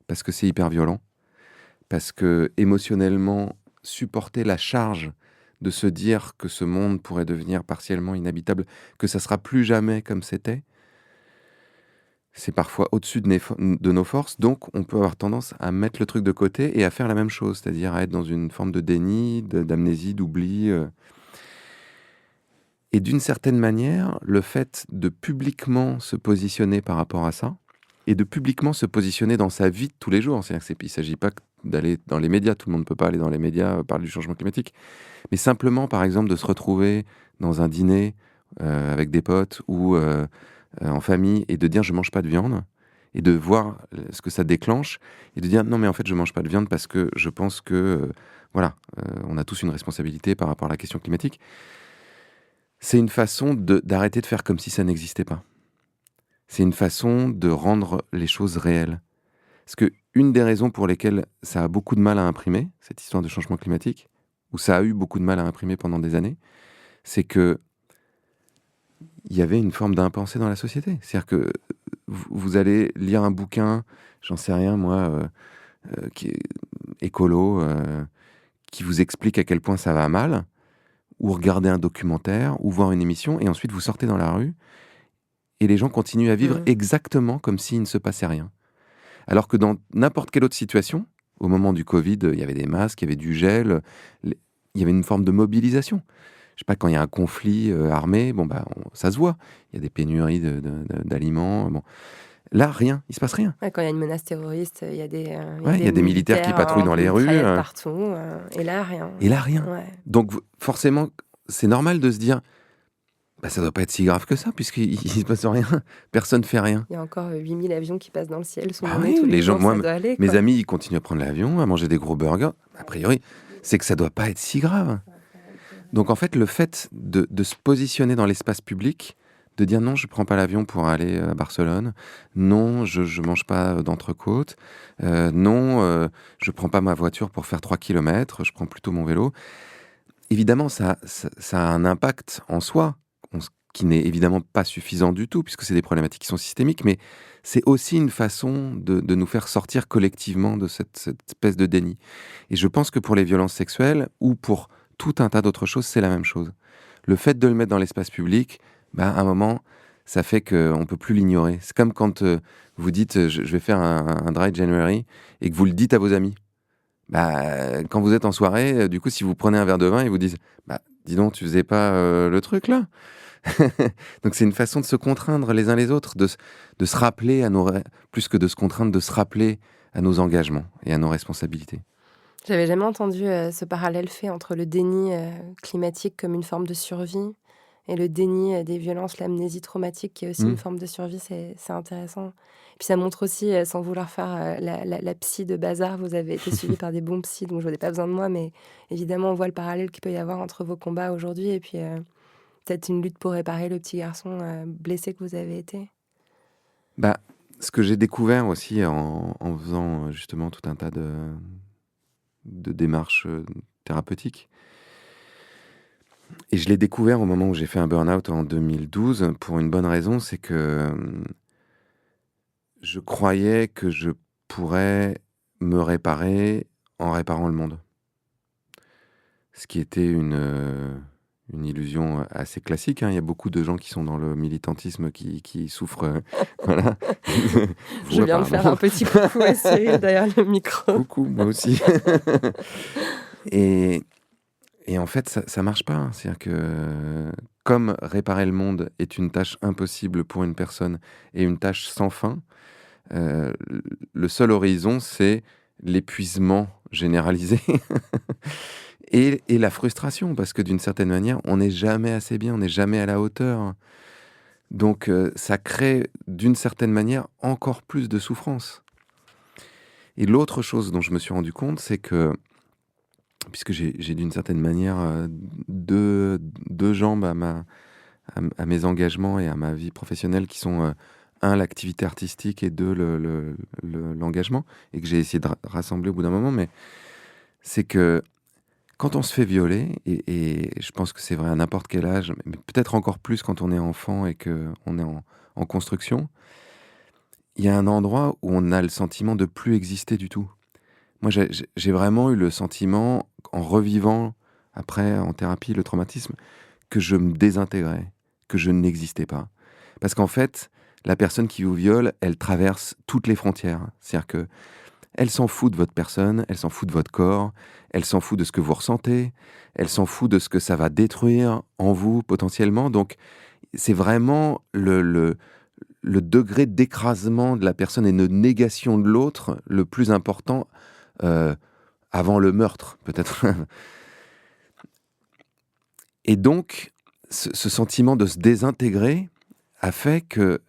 parce que c'est hyper violent. Parce que émotionnellement, supporter la charge de se dire que ce monde pourrait devenir partiellement inhabitable, que ça sera plus jamais comme c'était, c'est parfois au-dessus de nos forces. Donc, on peut avoir tendance à mettre le truc de côté et à faire la même chose, c'est-à-dire à être dans une forme de déni, d'amnésie, d'oubli. Et d'une certaine manière, le fait de publiquement se positionner par rapport à ça, et de publiquement se positionner dans sa vie de tous les jours, c'est-à-dire qu'il ne s'agit pas d'aller dans les médias, tout le monde ne peut pas aller dans les médias parler du changement climatique, mais simplement, par exemple, de se retrouver dans un dîner avec des potes ou en famille et de dire je mange pas de viande, et de voir ce que ça déclenche, et de dire non mais en fait je mange pas de viande parce que je pense que on a tous une responsabilité par rapport à la question climatique. C'est une façon d'arrêter de faire comme si ça n'existait pas. C'est une façon de rendre les choses réelles. Parce que une des raisons pour lesquelles ça a beaucoup de mal à imprimer, cette histoire de changement climatique, ou ça a eu beaucoup de mal à imprimer pendant des années, c'est que il y avait une forme d'impensé dans la société. C'est-à-dire que vous allez lire un bouquin, j'en sais rien moi, qui est écolo, qui vous explique à quel point ça va mal, ou regarder un documentaire, ou voir une émission, et ensuite vous sortez dans la rue, et les gens continuent à vivre exactement comme s'il ne se passait rien. Alors que dans n'importe quelle autre situation, au moment du Covid, il y avait des masques, il y avait du gel, il y avait une forme de mobilisation. Je sais pas, quand il y a un conflit armé, ça se voit. Il y a des pénuries d'aliments. Bon. Là, rien, il se passe rien. Ouais, quand il y a une menace terroriste, il y a des militaires qui patrouillent dans les rues. Partout, et là, rien. Et là, rien. Ouais. Donc, forcément, c'est normal de se dire, ça doit pas être si grave que ça, puisqu'il se passe rien. Personne fait rien. Il y a encore 8000 avions qui passent dans le ciel sous oui, tous les gens, jours, moi, ça doit aller, mes quoi. amis, ils continuent à prendre l'avion, à manger des gros burgers. A priori, c'est que ça doit pas être si grave. Donc en fait, le fait de se positionner dans l'espace public, de dire non, je prends pas l'avion pour aller à Barcelone, non, je mange pas d'entrecôte, non, je prends pas ma voiture pour faire 3 km, je prends plutôt mon vélo. Évidemment, ça a un impact en soi, qui n'est évidemment pas suffisant du tout, puisque c'est des problématiques qui sont systémiques, mais c'est aussi une façon de nous faire sortir collectivement de cette espèce de déni. Et je pense que pour les violences sexuelles, ou pour tout un tas d'autres choses, c'est la même chose. Le fait de le mettre dans l'espace public, à un moment, ça fait qu'on ne peut plus l'ignorer. C'est comme quand vous dites je vais faire un dry January et que vous le dites à vos amis. Quand vous êtes en soirée, du coup, si vous prenez un verre de vin, ils vous disent dis donc, tu faisais pas le truc là. Donc c'est une façon de se contraindre les uns les autres, de se rappeler plus que de se contraindre, de se rappeler à nos engagements et à nos responsabilités. J'avais jamais entendu ce parallèle fait entre le déni climatique comme une forme de survie et le déni des violences, l'amnésie traumatique qui est aussi une forme de survie. C'est intéressant. Et puis ça montre aussi, sans vouloir faire la psy de bazar, vous avez été suivi par des bons psys, donc je n'avais pas besoin de moi, mais évidemment on voit le parallèle qu'il peut y avoir entre vos combats aujourd'hui et puis peut-être une lutte pour réparer le petit garçon blessé que vous avez été? Ce que j'ai découvert aussi en faisant justement tout un tas de démarches thérapeutiques, et je l'ai découvert au moment où j'ai fait un burn-out en 2012 pour une bonne raison, c'est que je croyais que je pourrais me réparer en réparant le monde. Ce qui était une illusion assez classique, hein. Il y a beaucoup de gens qui sont dans le militantisme qui souffrent. Voilà. Je viens de faire un petit coucou à Cyril derrière le micro. Coucou, moi aussi. Et en fait, ça marche pas. C'est-à-dire que comme réparer le monde est une tâche impossible pour une personne et une tâche sans fin, le seul horizon, c'est l'épuisement généralisé et la frustration, parce que d'une certaine manière, on n'est jamais assez bien, on n'est jamais à la hauteur. Donc, ça crée d'une certaine manière encore plus de souffrance. Et l'autre chose dont je me suis rendu compte, c'est que, puisque j'ai d'une certaine manière deux jambes à mes engagements et à ma vie professionnelle qui sont un, l'activité artistique, et deux, l'engagement, et que j'ai essayé de rassembler au bout d'un moment, mais c'est que quand on se fait violer, et je pense que c'est vrai à n'importe quel âge, mais peut-être encore plus quand on est enfant et qu'on est en construction, il y a un endroit où on a le sentiment de plus exister du tout. Moi, j'ai vraiment eu le sentiment, en revivant après en thérapie le traumatisme, que je me désintégrais, que je n'existais pas. Parce qu'en fait, la personne qui vous viole, elle traverse toutes les frontières. C'est-à-dire que elle s'en fout de votre personne, elle s'en fout de votre corps, elle s'en fout de ce que vous ressentez, elle s'en fout de ce que ça va détruire en vous potentiellement. Donc, c'est vraiment le degré d'écrasement de la personne et de négation de l'autre le plus important avant le meurtre, peut-être. Et donc, ce sentiment de se désintégrer a fait que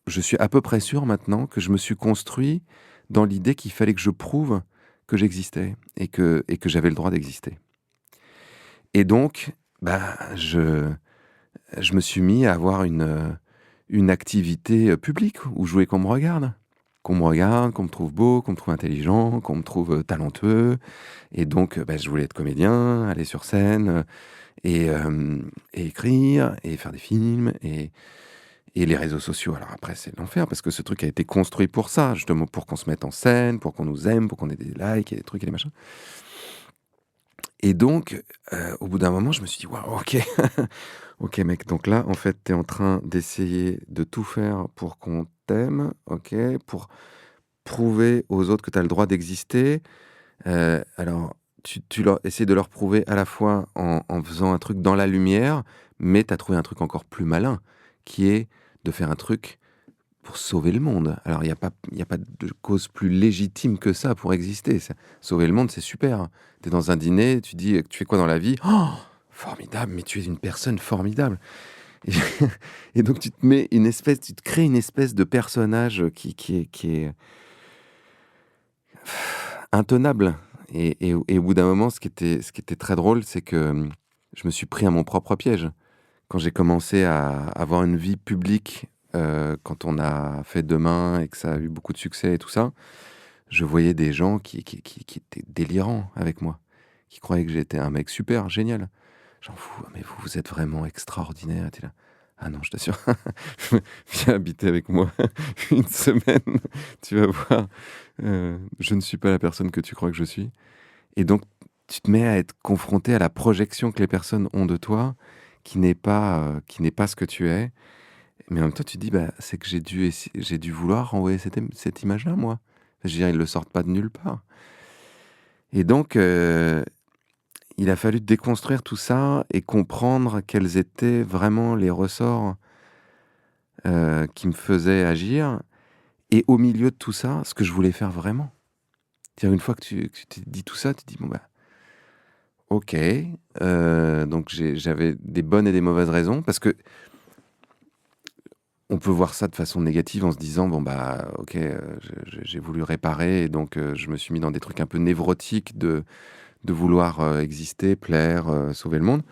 je suis à peu près sûr maintenant que je me suis construit dans l'idée qu'il fallait que je prouve que j'existais et que j'avais le droit d'exister. Et donc, je me suis mis à avoir une activité publique où je voulais qu'on me regarde. Qu'on me trouve beau, qu'on me trouve intelligent, qu'on me trouve talentueux. Et donc, je voulais être comédien, aller sur scène, et écrire, et faire des films, et les réseaux sociaux. Alors après, c'est l'enfer, parce que ce truc a été construit pour ça, justement, pour qu'on se mette en scène, pour qu'on nous aime, pour qu'on ait des likes, et des trucs, et des machins. Et donc, au bout d'un moment, je me suis dit, waouh, ok, ok mec, donc là, en fait, t'es en train d'essayer de tout faire pour qu'on t'aime, ok, pour prouver aux autres que t'as le droit d'exister. Alors, tu essaies de leur prouver à la fois en faisant un truc dans la lumière, mais t'as trouvé un truc encore plus malin, qui est de faire un truc pour sauver le monde. Alors, il n'y a pas de cause plus légitime que ça pour exister. Sauver le monde, c'est super. Tu es dans un dîner, tu dis, tu fais quoi dans la vie ? Oh, formidable, mais tu es une personne formidable. Et donc, tu te crées une espèce de personnage qui est intenable. Et au bout d'un moment, ce qui était très drôle, c'est que je me suis pris à mon propre piège. Quand j'ai commencé à avoir une vie publique, quand on a fait Demain et que ça a eu beaucoup de succès et tout ça, je voyais des gens qui étaient délirants avec moi, qui croyaient que j'étais un mec super, génial. J'en fous, mais vous êtes vraiment extraordinaire. T'es là. Ah non, je t'assure, viens habiter avec moi une semaine, tu vas voir. Je ne suis pas la personne que tu crois que je suis. Et donc, tu te mets à être confronté à la projection que les personnes ont de toi, qui n'est pas ce que tu es. Mais en même temps, tu te dis, c'est que j'ai dû vouloir renvoyer cette image-là, moi. Je veux dire, ils ne le sortent pas de nulle part. Et donc, il a fallu déconstruire tout ça et comprendre quels étaient vraiment les ressorts qui me faisaient agir. Et au milieu de tout ça, ce que je voulais faire vraiment. C'est-à-dire, une fois que tu t'es dit tout ça, tu te dis, ok. Donc, j'avais des bonnes et des mauvaises raisons, parce que on peut voir ça de façon négative en se disant, ok, j'ai voulu réparer, et donc je me suis mis dans des trucs un peu névrotiques de vouloir exister, plaire, sauver le monde.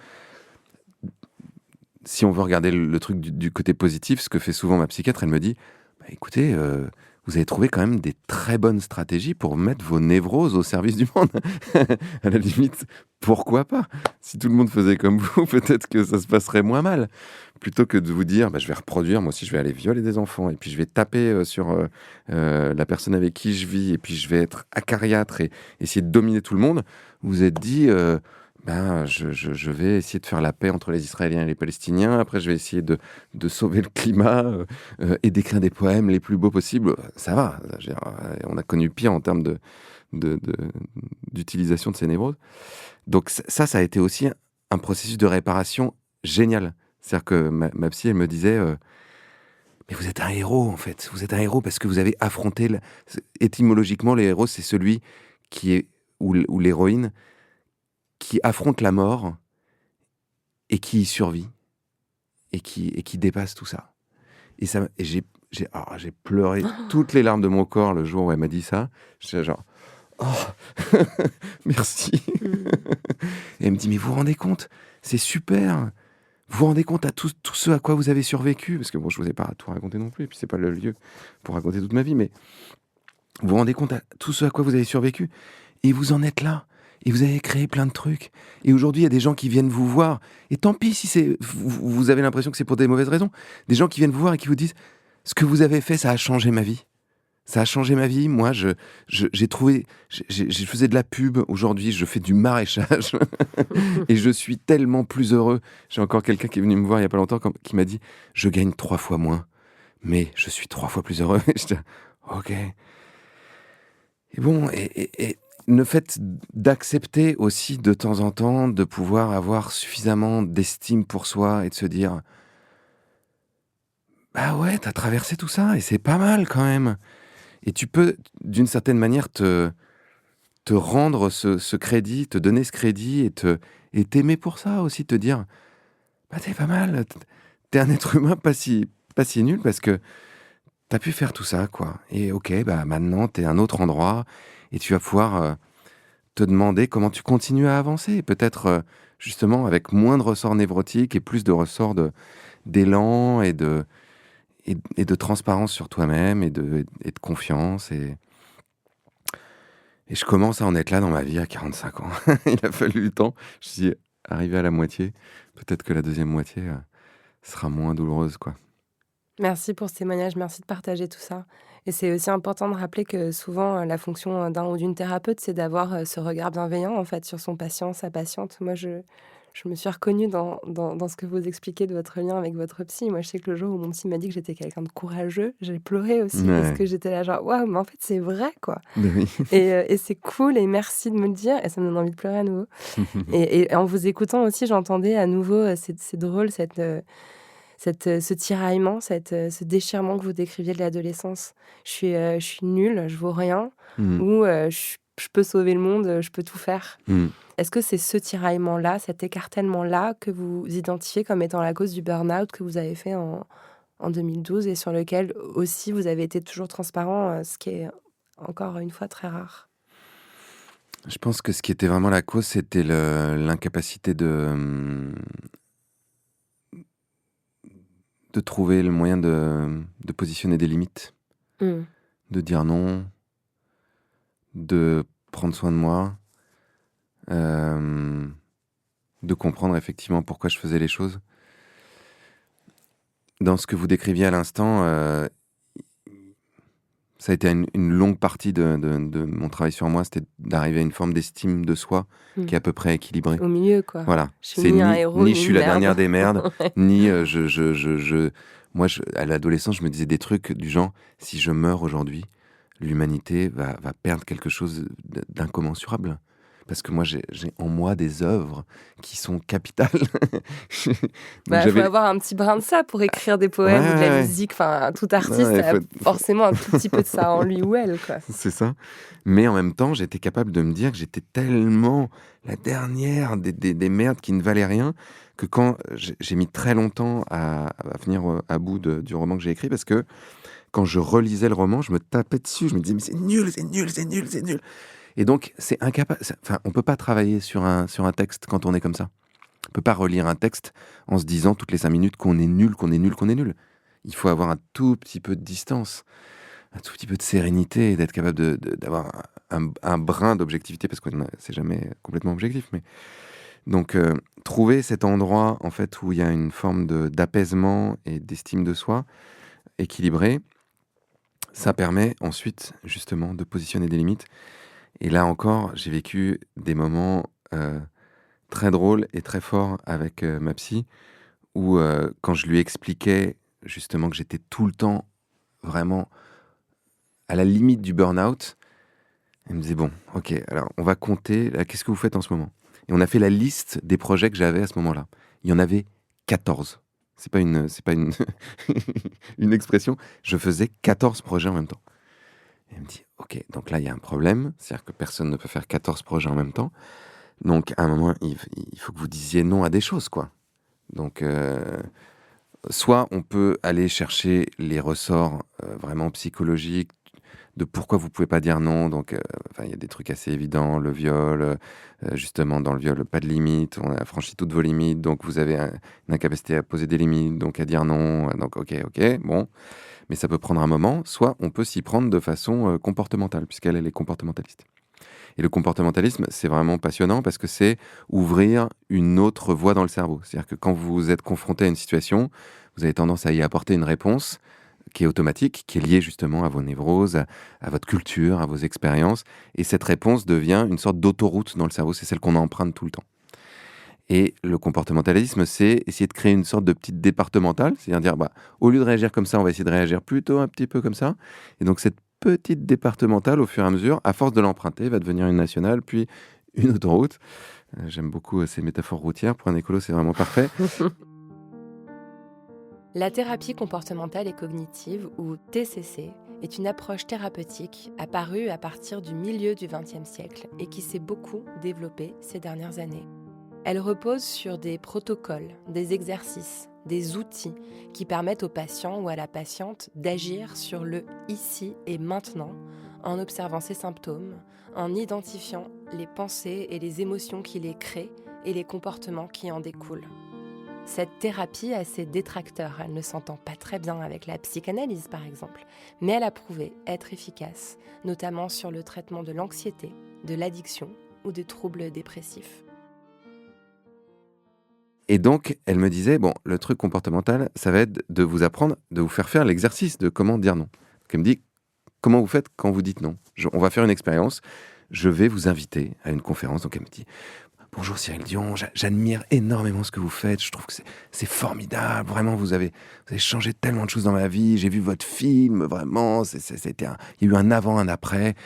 si on veut regarder le truc du côté positif, ce que fait souvent ma psychiatre, elle me dit, bah, écoutez, vous avez trouvé quand même des très bonnes stratégies pour mettre vos névroses au service du monde. À la limite, pourquoi pas? Si tout le monde faisait comme vous, peut-être que ça se passerait moins mal. Plutôt que de vous dire, bah, je vais reproduire, moi aussi je vais aller violer des enfants, et puis je vais taper sur la personne avec qui je vis, et puis je vais être acariâtre et essayer de dominer tout le monde, vous vous êtes dit, je vais essayer de faire la paix entre les Israéliens et les Palestiniens, après je vais essayer de sauver le climat et d'écrire des poèmes les plus beaux possibles. Ça va, je veux dire, on a connu pire en termes d'utilisation de ces névroses. Donc ça a été aussi un processus de réparation génial. C'est-à-dire que ma psy, elle me disait mais vous êtes un héros, en fait. Vous êtes un héros parce que vous avez affronté... Étymologiquement, le héros, c'est celui qui est... ou l'héroïne qui affronte la mort et qui y survit et qui dépasse tout ça. Et j'ai pleuré toutes les larmes de mon corps le jour où elle m'a dit ça. J'étais genre... Oh, merci. Et elle me dit, mais vous vous rendez compte? C'est super. Vous vous rendez compte à tout ce à quoi vous avez survécu? Parce que bon, je ne vous ai pas tout raconté non plus, et puis c'est pas le lieu pour raconter toute ma vie, mais vous vous rendez compte à tout ce à quoi vous avez survécu? Et vous en êtes là. Et vous avez créé plein de trucs. Et aujourd'hui, il y a des gens qui viennent vous voir. Et tant pis si vous avez l'impression que c'est pour des mauvaises raisons. Des gens qui viennent vous voir et qui vous disent, ce que vous avez fait, ça a changé ma vie. Ça a changé ma vie. Moi, je faisais de la pub. Aujourd'hui, je fais du maraîchage. Et je suis tellement plus heureux. J'ai encore quelqu'un qui est venu me voir il n'y a pas longtemps qui m'a dit, je gagne 3 fois moins, mais je suis 3 fois plus heureux. Et je dis, ok. Et bon, et le fait d'accepter aussi de temps en temps de pouvoir avoir suffisamment d'estime pour soi et de se dire, bah ouais, t'as traversé tout ça et c'est pas mal quand même. Et tu peux, d'une certaine manière, te rendre ce crédit, te donner ce crédit et t'aimer pour ça aussi, te dire, bah t'es pas mal, t'es un être humain pas si nul parce que t'as pu faire tout ça, quoi. Et ok, bah maintenant t'es à un autre endroit et tu vas pouvoir te demander comment tu continues à avancer. Et peut-être justement avec moins de ressorts névrotiques et plus de ressorts d'élan et de transparence sur toi-même et de confiance. Et je commence à en être là dans ma vie à 45 ans. Il a fallu le temps. Je suis arrivé à la moitié. Peut-être que la deuxième moitié sera moins douloureuse, quoi. Merci pour ce témoignage, merci de partager tout ça. Et c'est aussi important de rappeler que souvent, la fonction d'un ou d'une thérapeute, c'est d'avoir ce regard bienveillant en fait, sur son patient, sa patiente. Moi, je me suis reconnue dans ce que vous expliquez de votre lien avec votre psy. Moi, je sais que le jour où mon psy m'a dit que j'étais quelqu'un de courageux, j'ai pleuré aussi parce que j'étais là genre, waouh, mais en fait, c'est vrai, quoi. Oui. Et c'est cool et merci de me le dire. Et ça me donne envie de pleurer à nouveau. et en vous écoutant aussi, j'entendais à nouveau, c'est drôle, ce tiraillement, ce déchirement que vous décriviez de l'adolescence. Je suis nulle, je vaux rien, ou je peux sauver le monde, je peux tout faire. Est-ce que c'est ce tiraillement-là, cet écartèlement-là que vous identifiez comme étant la cause du burn-out que vous avez fait en 2012 et sur lequel aussi vous avez été toujours transparent, ce qui est encore une fois très rare? Je pense que ce qui était vraiment la cause, c'était l'incapacité de trouver le moyen de positionner des limites, de dire non, de prendre soin de moi, de comprendre effectivement pourquoi je faisais les choses. Dans ce que vous décriviez à l'instant, ça a été une longue partie de mon travail sur moi, c'était d'arriver à une forme d'estime de soi qui est à peu près équilibrée. Au milieu, quoi. Voilà. C'est ni un héros, ni je suis la dernière des merdes, Ouais. ni moi, à l'adolescence, je me disais des trucs du genre, si je meurs aujourd'hui, l'humanité va perdre quelque chose d'incommensurable. Parce que moi, j'ai en moi des œuvres qui sont capitales. Il faut avoir un petit brin de ça pour écrire des poèmes ou de la musique. Enfin, tout artiste a forcément un tout petit peu de ça en lui ou elle, quoi. C'est ça. Mais en même temps, j'étais capable de me dire que j'étais tellement la dernière des merdes qui ne valaient rien que quand j'ai mis très longtemps à venir à bout du roman que j'ai écrit, parce que quand je relisais le roman, je me tapais dessus, je me disais mais c'est nul, c'est nul, c'est nul, c'est nul. Et donc c'est incapable. Enfin, on peut pas travailler sur un texte quand on est comme ça, On peut pas relire un texte en se disant toutes les 5 minutes qu'on est nul, qu'on est nul, qu'on est nul. Il faut avoir un tout petit peu de distance, un tout petit peu de sérénité, d'être capable d'avoir un brin d'objectivité, parce que c'est jamais complètement objectif. Mais donc, trouver cet endroit en fait où il y a une forme d'apaisement et d'estime de soi équilibré, ça permet ensuite justement de positionner des limites. Et là encore, j'ai vécu des moments très drôles et très forts avec ma psy, où quand je lui expliquais justement que j'étais tout le temps vraiment à la limite du burn-out, elle me disait bon, ok, alors on va compter, là, qu'est-ce que vous faites en ce moment? Et on a fait la liste des projets que j'avais à ce moment-là. Il y en avait 14. C'est pas une une expression. Je faisais 14 projets en même temps. Et elle me dit ok, donc là il y a un problème, c'est-à-dire que personne ne peut faire 14 projets en même temps. Donc à un moment, il faut que vous disiez non à des choses, quoi. Donc soit on peut aller chercher les ressorts vraiment psychologiques de pourquoi vous pouvez pas dire non. Donc, il y a des trucs assez évidents, le viol, justement dans le viol, pas de limite, on a franchi toutes vos limites, donc vous avez une incapacité à poser des limites, donc à dire non, donc ok, bon, mais ça peut prendre un moment. Soit on peut s'y prendre de façon comportementale, puisqu'elle est comportementaliste. Et le comportementalisme, c'est vraiment passionnant parce que c'est ouvrir une autre voie dans le cerveau. C'est-à-dire que quand vous êtes confronté à une situation, vous avez tendance à y apporter une réponse qui est automatique, qui est liée justement à vos névroses, à votre culture, à vos expériences. Et cette réponse devient une sorte d'autoroute dans le cerveau. C'est celle qu'on emprunte tout le temps. Et le comportementalisme, c'est essayer de créer une sorte de petite départementale. C'est-à-dire dire, au lieu de réagir comme ça, on va essayer de réagir plutôt un petit peu comme ça. Et donc cette petite départementale, au fur et à mesure, à force de l'emprunter, va devenir une nationale, puis une autoroute. J'aime beaucoup ces métaphores routières. Pour un écolo, c'est vraiment parfait. La thérapie comportementale et cognitive, ou TCC, est une approche thérapeutique apparue à partir du milieu du XXe siècle et qui s'est beaucoup développée ces dernières années. Elle repose sur des protocoles, des exercices, des outils qui permettent au patient ou à la patiente d'agir sur le ici et maintenant en observant ses symptômes, en identifiant les pensées et les émotions qui les créent et les comportements qui en découlent. Cette thérapie a ses détracteurs, elle ne s'entend pas très bien avec la psychanalyse par exemple, mais elle a prouvé être efficace, notamment sur le traitement de l'anxiété, de l'addiction ou des troubles dépressifs. Et donc, elle me disait, bon, le truc comportemental, ça va être de vous apprendre, de vous faire l'exercice de comment dire non. Donc, elle me dit, comment vous faites quand vous dites non? On va faire une expérience, je vais vous inviter à une conférence. Donc, elle me dit, bonjour Cyril Dion, j'admire énormément ce que vous faites, je trouve que c'est formidable, vraiment, vous avez changé tellement de choses dans ma vie, j'ai vu votre film, vraiment, il y a eu un avant, un après.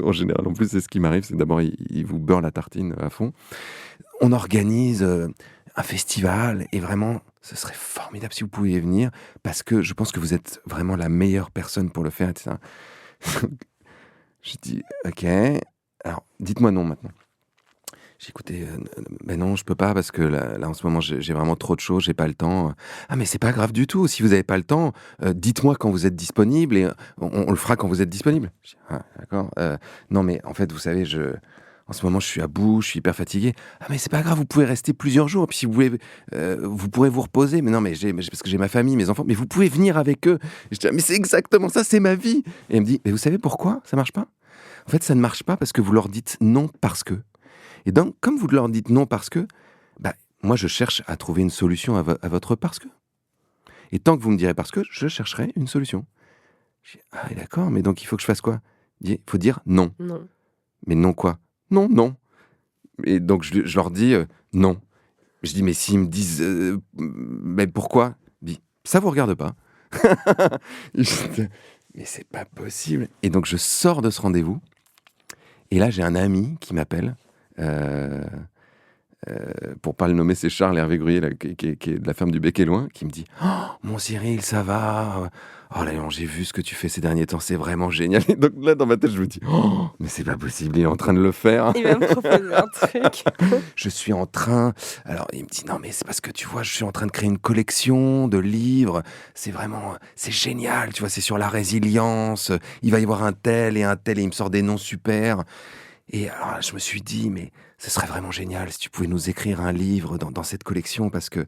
En général, en plus, c'est ce qui m'arrive, c'est d'abord, il vous beurre la tartine à fond. On organise un festival et vraiment, ce serait formidable si vous pouviez venir parce que je pense que vous êtes vraiment la meilleure personne pour le faire, etc. J'ai dit, ok, alors dites-moi non maintenant. J'ai écouté, ben non, je peux pas parce que là en ce moment j'ai vraiment trop de choses, j'ai pas le temps. Ah mais c'est pas grave du tout, si vous avez pas le temps, dites-moi quand vous êtes disponible et on le fera quand vous êtes disponible. J'ai dit, ah d'accord, non mais en fait vous savez, en ce moment, je suis à bout, je suis hyper fatigué. Ah, mais c'est pas grave, vous pouvez rester plusieurs jours. Puis si vous voulez, vous pourrez vous reposer. Mais non, mais parce que j'ai ma famille, mes enfants. Mais vous pouvez venir avec eux. Et je dis, mais c'est exactement ça, c'est ma vie. Et elle me dit, mais vous savez pourquoi ça marche pas? En fait, ça ne marche pas parce que vous leur dites non parce que. Et donc, comme vous leur dites non parce que, moi, je cherche à trouver une solution à votre parce que. Et tant que vous me direz parce que, je chercherai une solution. Je dis, ah, d'accord, mais donc il faut que je fasse quoi? Il faut dire non. Non. Mais non quoi? Non. Et donc, je leur dis non. Je dis, mais s'ils me disent, mais pourquoi? Je dis, ça vous regarde pas. Mais c'est pas possible. Et donc, je sors de ce rendez-vous. Et là, j'ai un ami qui m'appelle, pour pas le nommer, c'est Charles Hervé Gruyer, là, qui est de la ferme du Bec et Loin, qui me dit, oh, mon Cyril, ça va? Oh là, j'ai vu ce que tu fais ces derniers temps, c'est vraiment génial. Et donc là, dans ma tête, je me dis, oh, mais c'est pas possible, il est en train de le faire. Il va me proposer un truc. Je suis en train... Alors, il me dit, non, mais c'est parce que tu vois, je suis en train de créer une collection de livres. C'est vraiment... C'est génial, tu vois, c'est sur la résilience. Il va y avoir un tel, et il me sort des noms super. Et alors, je me suis dit, mais ce serait vraiment génial si tu pouvais nous écrire un livre dans cette collection, parce que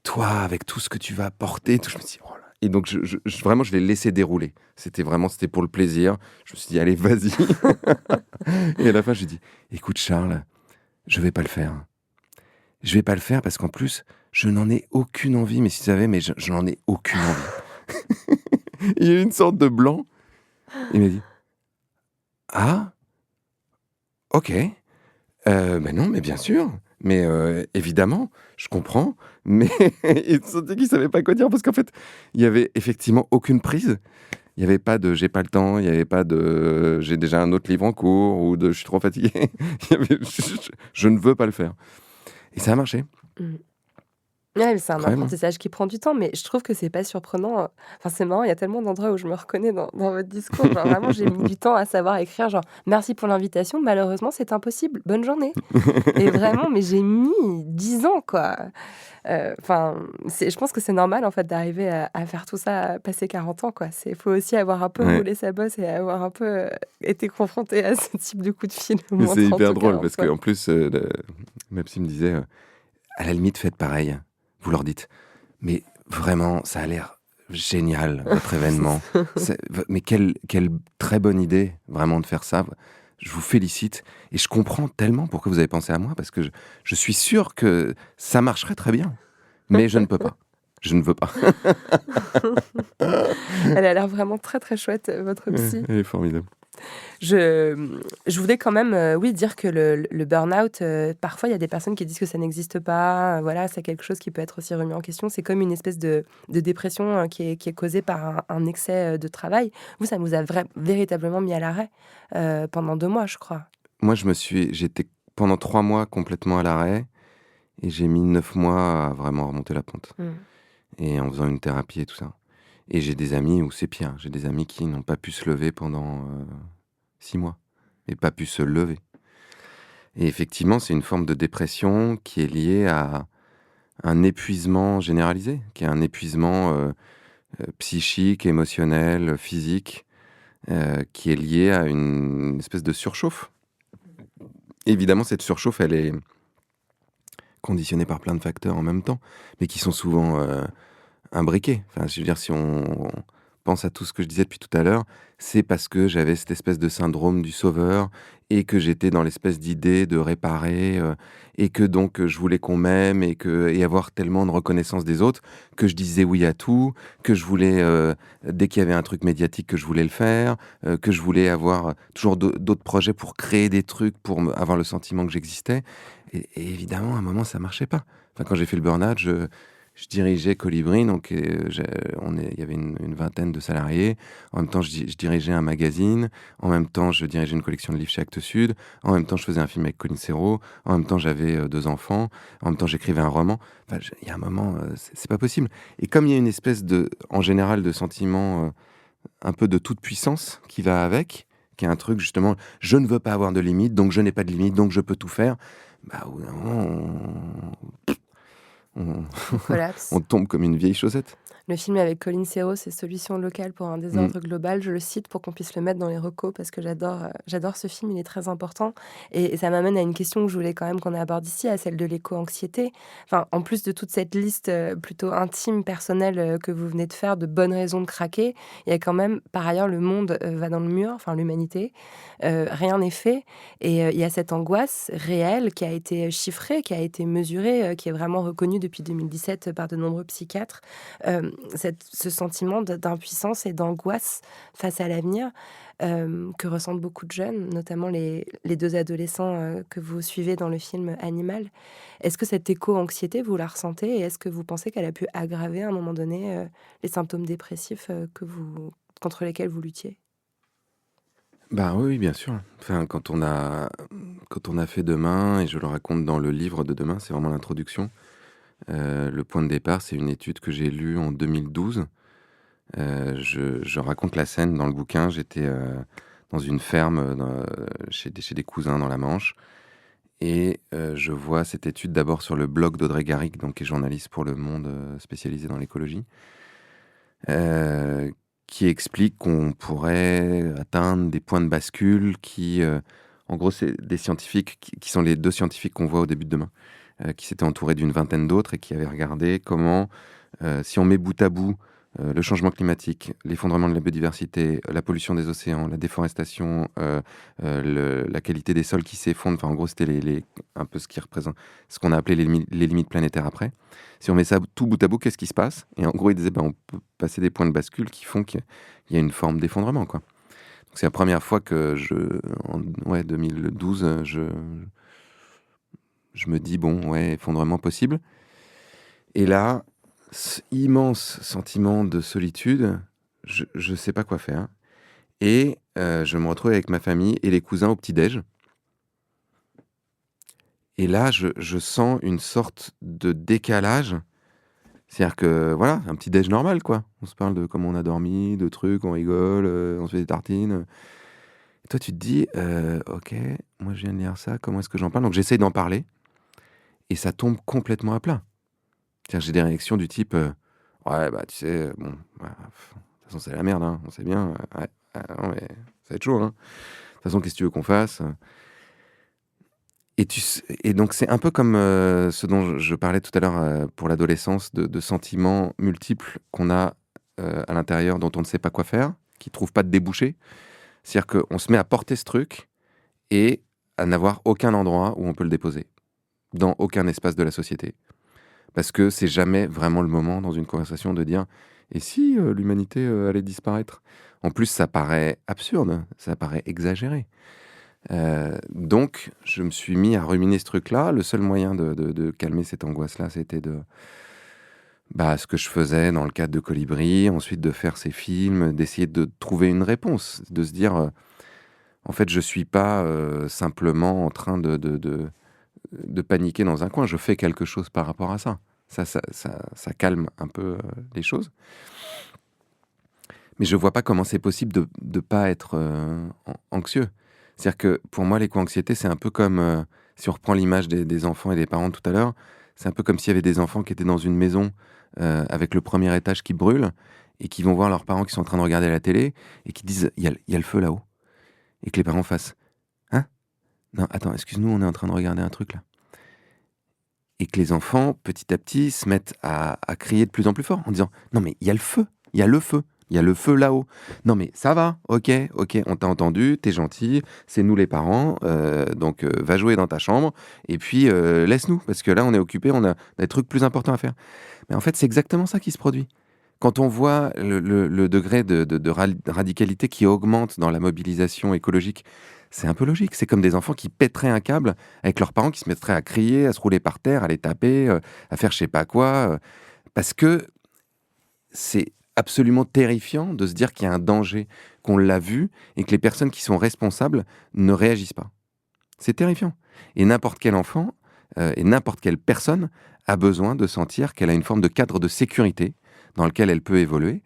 toi, avec tout ce que tu vas porter, tout, je me suis dit, oh là. Et donc, vraiment, je l'ai laissé dérouler. C'était pour le plaisir. Je me suis dit, allez, vas-y. Et à la fin, j'ai dit, écoute, Charles, je vais pas le faire. Je vais pas le faire parce qu'en plus, je n'en ai aucune envie. Mais si tu savais, mais je n'en ai aucune envie. Il y a eu une sorte de blanc. Il m'a dit, ah, ok. Ben non, mais bien sûr. Mais évidemment, je comprends. Mais il sentait qu'il savait pas quoi dire parce qu'en fait, il y avait effectivement aucune prise. Il y avait pas de j'ai pas le temps. Il y avait pas de j'ai déjà un autre livre en cours ou de je suis trop fatigué. Il y avait, je ne veux pas le faire. Et ça a marché. Ouais, mais c'est un Vraiment. apprentissage qui prend du temps, mais je trouve que c'est pas surprenant. Enfin, c'est marrant, il y a tellement d'endroits où je me reconnais dans votre discours. Genre, vraiment, j'ai mis du temps à savoir écrire, genre, merci pour l'invitation, malheureusement, c'est impossible, bonne journée. Et vraiment, mais j'ai mis 10 ans, quoi. Enfin, je pense que c'est normal, en fait, d'arriver à faire tout ça, à passer 40 ans, quoi. Il faut aussi avoir un peu roulé sa bosse et avoir un peu été confronté à ce type de coup de fil. Mais c'est hyper drôle parce qu'en plus, ma psy me disait, à la limite, faites pareil. Vous leur dites, mais vraiment, ça a l'air génial, votre événement. Mais quelle très bonne idée, vraiment, de faire ça. Je vous félicite. Et je comprends tellement pourquoi vous avez pensé à moi, parce que je suis sûr que ça marcherait très bien. Mais je ne peux pas. Je ne veux pas. Elle a l'air vraiment très, très chouette, votre psy. Elle est formidable. Je voulais quand même dire que le burn-out, parfois il y a des personnes qui disent que ça n'existe pas, voilà, c'est quelque chose qui peut être aussi remis en question, c'est comme une espèce de dépression qui est causée par un excès de travail. Vous, ça vous a véritablement mis à l'arrêt pendant 2 mois, je crois. Moi, j'étais pendant 3 mois complètement à l'arrêt et j'ai mis 9 mois à vraiment remonter la pente. Et en faisant une thérapie et tout ça. Et j'ai des amis où c'est pire. J'ai des amis qui n'ont pas pu se lever pendant 6 mois. Et pas pu se lever. Et effectivement, c'est une forme de dépression qui est liée à un épuisement généralisé, qui est un épuisement psychique, émotionnel, physique, qui est lié à une espèce de surchauffe. Évidemment, cette surchauffe, elle est conditionnée par plein de facteurs en même temps, mais qui sont souvent imbriqués. Enfin, je veux dire, si on pense à tout ce que je disais depuis tout à l'heure, c'est parce que j'avais cette espèce de syndrome du sauveur et que j'étais dans l'espèce d'idée de réparer et que donc je voulais qu'on m'aime et avoir tellement de reconnaissance des autres que je disais oui à tout, que je voulais, dès qu'il y avait un truc médiatique, que je voulais le faire, que je voulais avoir toujours d'autres projets pour créer des trucs, pour avoir le sentiment que j'existais. Et évidemment, à un moment, ça marchait pas. Enfin, quand j'ai fait le burn-out, je dirigeais Colibri, donc il y avait une vingtaine de salariés. En même temps, je dirigeais un magazine. En même temps, je dirigeais une collection de livres chez Actes Sud. En même temps, je faisais un film avec Colin Serrault. En même temps, j'avais 2 enfants. En même temps, j'écrivais un roman. Enfin, il y a un moment, c'est pas possible. Et comme il y a une espèce en général, de sentiment un peu de toute puissance qui va avec, qui est un truc justement, je ne veux pas avoir de limite, donc je n'ai pas de limite, donc je peux tout faire. Bah, au bout d'un moment, on tombe comme une vieille chaussette. Le film avec Colin Serrault, c'est Solution locale pour un désordre global. Je le cite pour qu'on puisse le mettre dans les recos parce que j'adore ce film, il est très important. Et ça m'amène à une question que je voulais quand même qu'on aborde ici, à celle de l'éco-anxiété. Enfin, en plus de toute cette liste plutôt intime, personnelle que vous venez de faire, de bonnes raisons de craquer, il y a quand même, par ailleurs, le monde va dans le mur, enfin l'humanité, rien n'est fait. Et il y a cette angoisse réelle qui a été chiffrée, qui a été mesurée, qui est vraiment reconnue depuis 2017 par de nombreux psychiatres. Ce sentiment d'impuissance et d'angoisse face à l'avenir que ressentent beaucoup de jeunes, notamment les 2 adolescents que vous suivez dans le film Animal. Est-ce que cette éco-anxiété, vous la ressentez et est-ce que vous pensez qu'elle a pu aggraver à un moment donné les symptômes dépressifs contre lesquels vous luttiez ? Bah oui, bien sûr. Enfin, quand on a fait Demain, et je le raconte dans le livre de Demain, c'est vraiment l'introduction. Le point de départ, c'est une étude que j'ai lue en 2012. Je raconte la scène dans le bouquin. J'étais dans une ferme chez des cousins dans la Manche. Et je vois cette étude d'abord sur le blog d'Audrey Garrick, donc, qui est journaliste pour Le Monde spécialisé dans l'écologie, qui explique qu'on pourrait atteindre des points de bascule qui, En gros, c'est des scientifiques qui sont les 2 scientifiques qu'on voit au début de Demain, qui s'étaient entourés d'une vingtaine d'autres et qui avaient regardé comment, si on met bout à bout le changement climatique, l'effondrement de la biodiversité, la pollution des océans, la déforestation, la qualité des sols qui s'effondrent, enfin en gros c'était un peu ce qui représente ce qu'on a appelé les limites planétaires après. Si on met ça tout bout à bout, qu'est-ce qui se passe? Et en gros, ils disaient, on peut passer des points de bascule qui font qu'il y a une forme d'effondrement, quoi. Donc, c'est la première fois que en 2012, je me dis, effondrement possible. Et là, immense sentiment de solitude, je sais pas quoi faire. Et je me retrouve avec ma famille et les cousins au petit-déj. Et là, je sens une sorte de décalage. C'est-à-dire que, voilà, un petit déj normal, quoi. On se parle de comment on a dormi, de trucs, on rigole, on se fait des tartines. Et toi, tu te dis, ok, moi je viens de lire ça, comment est-ce que j'en parle? Donc j'essaye d'en parler, et ça tombe complètement à plat. C'est-à-dire, j'ai des réactions du type, ouais, bah tu sais, bon, de toute façon c'est la merde, hein, on sait bien, non, mais ça va être chaud, hein. De toute façon, qu'est-ce que tu veux qu'on fasse? Et donc c'est un peu comme ce dont je parlais tout à l'heure pour l'adolescence, de sentiments multiples qu'on a à l'intérieur dont on ne sait pas quoi faire, qui ne trouvent pas de débouché. C'est-à-dire qu'on se met à porter ce truc et à n'avoir aucun endroit où on peut le déposer, dans aucun espace de la société. Parce que c'est jamais vraiment le moment dans une conversation de dire « Et si l'humanité allait disparaître ?» En plus, ça paraît absurde, ça paraît exagéré. Donc, je me suis mis à ruminer ce truc-là. Le seul moyen de calmer cette angoisse-là, c'était ce que je faisais dans le cadre de Colibri, ensuite de faire ces films, d'essayer de trouver une réponse, de se dire, en fait, je suis pas simplement en train de paniquer dans un coin, je fais quelque chose par rapport à ça. Ça calme un peu les choses. Mais je vois pas comment c'est possible de pas être anxieux. C'est-à-dire que pour moi, l'éco-anxiété, c'est un peu comme, si on reprend l'image des enfants et des parents tout à l'heure, c'est un peu comme s'il y avait des enfants qui étaient dans une maison avec le premier étage qui brûle et qui vont voir leurs parents qui sont en train de regarder la télé et qui disent « il y a le feu là-haut ». Et que les parents fassent « Hein? Non, attends, excuse-nous, on est en train de regarder un truc là ». Et que les enfants, petit à petit, se mettent à crier de plus en plus fort en disant « Non mais il y a le feu, il y a le feu ». Il y a le feu là-haut. Non mais ça va, ok, on t'a entendu, t'es gentil, c'est nous les parents, donc va jouer dans ta chambre, et puis laisse-nous, parce que là on est occupé, on a des trucs plus importants à faire. Mais en fait c'est exactement ça qui se produit. Quand on voit le degré de radicalité qui augmente dans la mobilisation écologique, c'est un peu logique. C'est comme des enfants qui pèteraient un câble avec leurs parents qui se mettraient à crier, à se rouler par terre, à les taper, à faire je sais pas quoi, parce que c'est absolument terrifiant de se dire qu'il y a un danger, qu'on l'a vu et que les personnes qui sont responsables ne réagissent pas. C'est terrifiant. Et n'importe quel enfant et n'importe quelle personne a besoin de sentir qu'elle a une forme de cadre de sécurité dans lequel elle peut évoluer.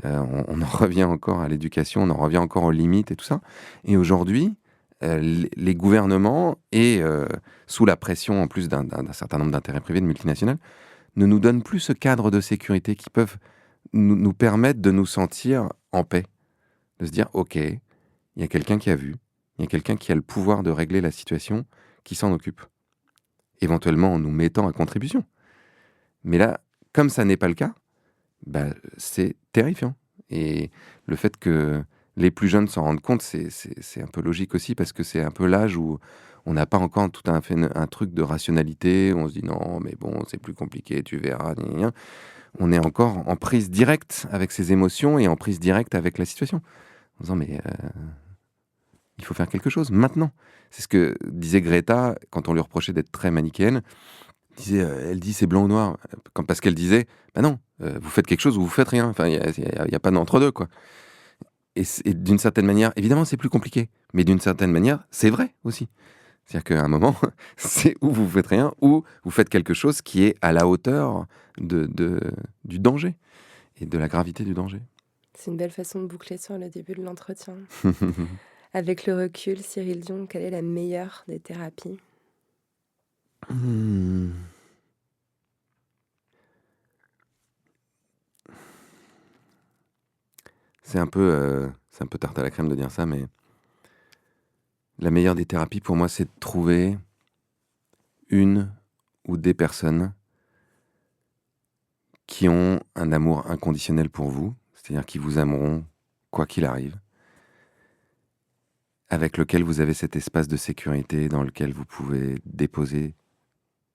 On en revient encore à l'éducation, on en revient encore aux limites et tout ça. Et aujourd'hui, les gouvernements, et sous la pression en plus d'un certain nombre d'intérêts privés de multinationales, ne nous donnent plus ce cadre de sécurité qui peuvent nous permettre de nous sentir en paix, de se dire ok, il y a quelqu'un qui a vu, il y a quelqu'un qui a le pouvoir de régler la situation, qui s'en occupe, éventuellement en nous mettant à contribution. Mais là, comme ça n'est pas le cas, c'est terrifiant. Et le fait que les plus jeunes s'en rendent compte, c'est un peu logique aussi, parce que c'est un peu l'âge où on n'a pas encore tout un truc de rationalité, où on se dit non, mais bon, c'est plus compliqué, tu verras, gna, gna, gna. On est encore en prise directe avec ses émotions et en prise directe avec la situation. En disant, mais il faut faire quelque chose maintenant. C'est ce que disait Greta quand on lui reprochait d'être très manichéenne. Elle dit c'est blanc ou noir. Parce qu'elle disait, non, vous faites quelque chose ou vous faites rien. Enfin, il n'y a pas d'entre-deux, quoi. Et d'une certaine manière, évidemment, c'est plus compliqué. Mais d'une certaine manière, c'est vrai aussi. C'est-à-dire qu'à un moment, c'est où vous faites rien, ou vous faites quelque chose qui est à la hauteur du danger et de la gravité du danger. C'est une belle façon de boucler sur le début de l'entretien. Avec le recul, Cyril Dion, quelle est la meilleure des thérapies ? C'est un peu tarte à la crème de dire ça, mais La meilleure des thérapies pour moi, c'est de trouver une ou des personnes qui ont un amour inconditionnel pour vous, c'est-à-dire qui vous aimeront quoi qu'il arrive, avec lequel vous avez cet espace de sécurité dans lequel vous pouvez déposer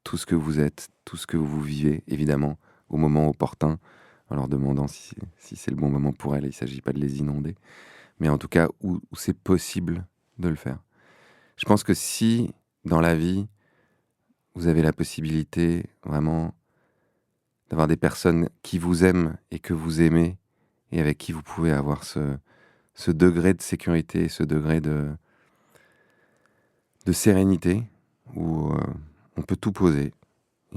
tout ce que vous êtes, tout ce que vous vivez, évidemment, au moment opportun, en leur demandant si c'est le bon moment pour elles, il ne s'agit pas de les inonder, mais en tout cas où c'est possible de le faire. Je pense que si, dans la vie, vous avez la possibilité vraiment d'avoir des personnes qui vous aiment et que vous aimez, et avec qui vous pouvez avoir ce degré de sécurité, ce degré de sérénité, où on peut tout poser,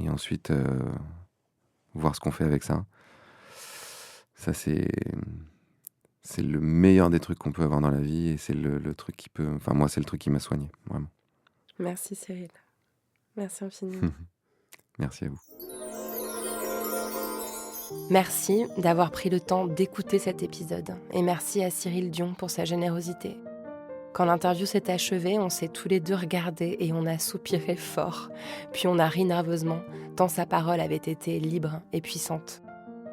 et ensuite voir ce qu'on fait avec ça. Ça, c'est le meilleur des trucs qu'on peut avoir dans la vie, et c'est le truc qui peut... Enfin, moi, c'est le truc qui m'a soigné, vraiment. Merci Cyril. Merci infiniment. Merci à vous. Merci d'avoir pris le temps d'écouter cet épisode. Et merci à Cyril Dion pour sa générosité. Quand l'interview s'est achevée, on s'est tous les deux regardés et on a soupiré fort. Puis on a ri nerveusement, tant sa parole avait été libre et puissante.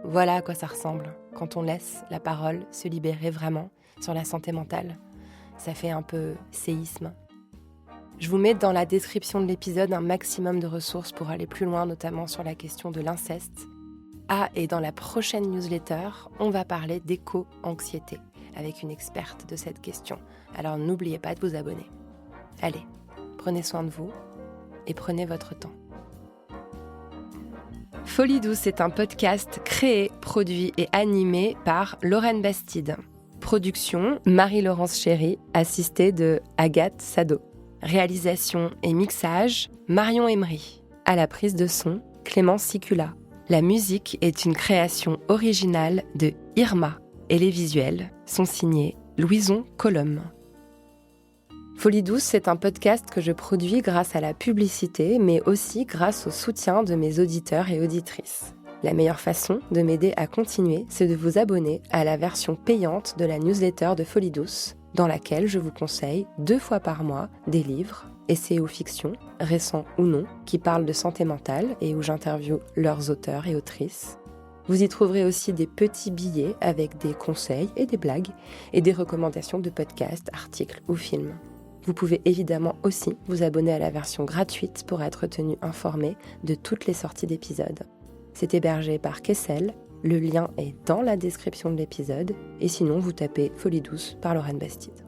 Voilà à quoi ça ressemble, quand on laisse la parole se libérer vraiment sur la santé mentale. Ça fait un peu séisme. Je vous mets dans la description de l'épisode un maximum de ressources pour aller plus loin, notamment sur la question de l'inceste. Ah, et dans la prochaine newsletter, on va parler d'éco-anxiété avec une experte de cette question. Alors n'oubliez pas de vous abonner. Allez, prenez soin de vous et prenez votre temps. Folie douce est un podcast créé, produit et animé par Lorraine Bastide. Production, Marie-Laurence Chéry, assistée de Agathe Sado. Réalisation et mixage, Marion Emery. À la prise de son, Clémence Sicula. La musique est une création originale de Irma et les visuels sont signés Louison Colom. Folie douce, c'est un podcast que je produis grâce à la publicité, mais aussi grâce au soutien de mes auditeurs et auditrices. La meilleure façon de m'aider à continuer, c'est de vous abonner à la version payante de la newsletter de Folie douce, dans laquelle je vous conseille 2 fois par mois des livres, essais ou fiction, récents ou non, qui parlent de santé mentale et où j'interviewe leurs auteurs et autrices. Vous y trouverez aussi des petits billets avec des conseils et des blagues et des recommandations de podcasts, articles ou films. Vous pouvez évidemment aussi vous abonner à la version gratuite pour être tenu informé de toutes les sorties d'épisodes. C'est hébergé par Kessel, le lien est dans la description de l'épisode et sinon vous tapez Folie douce par Lorraine Bastide.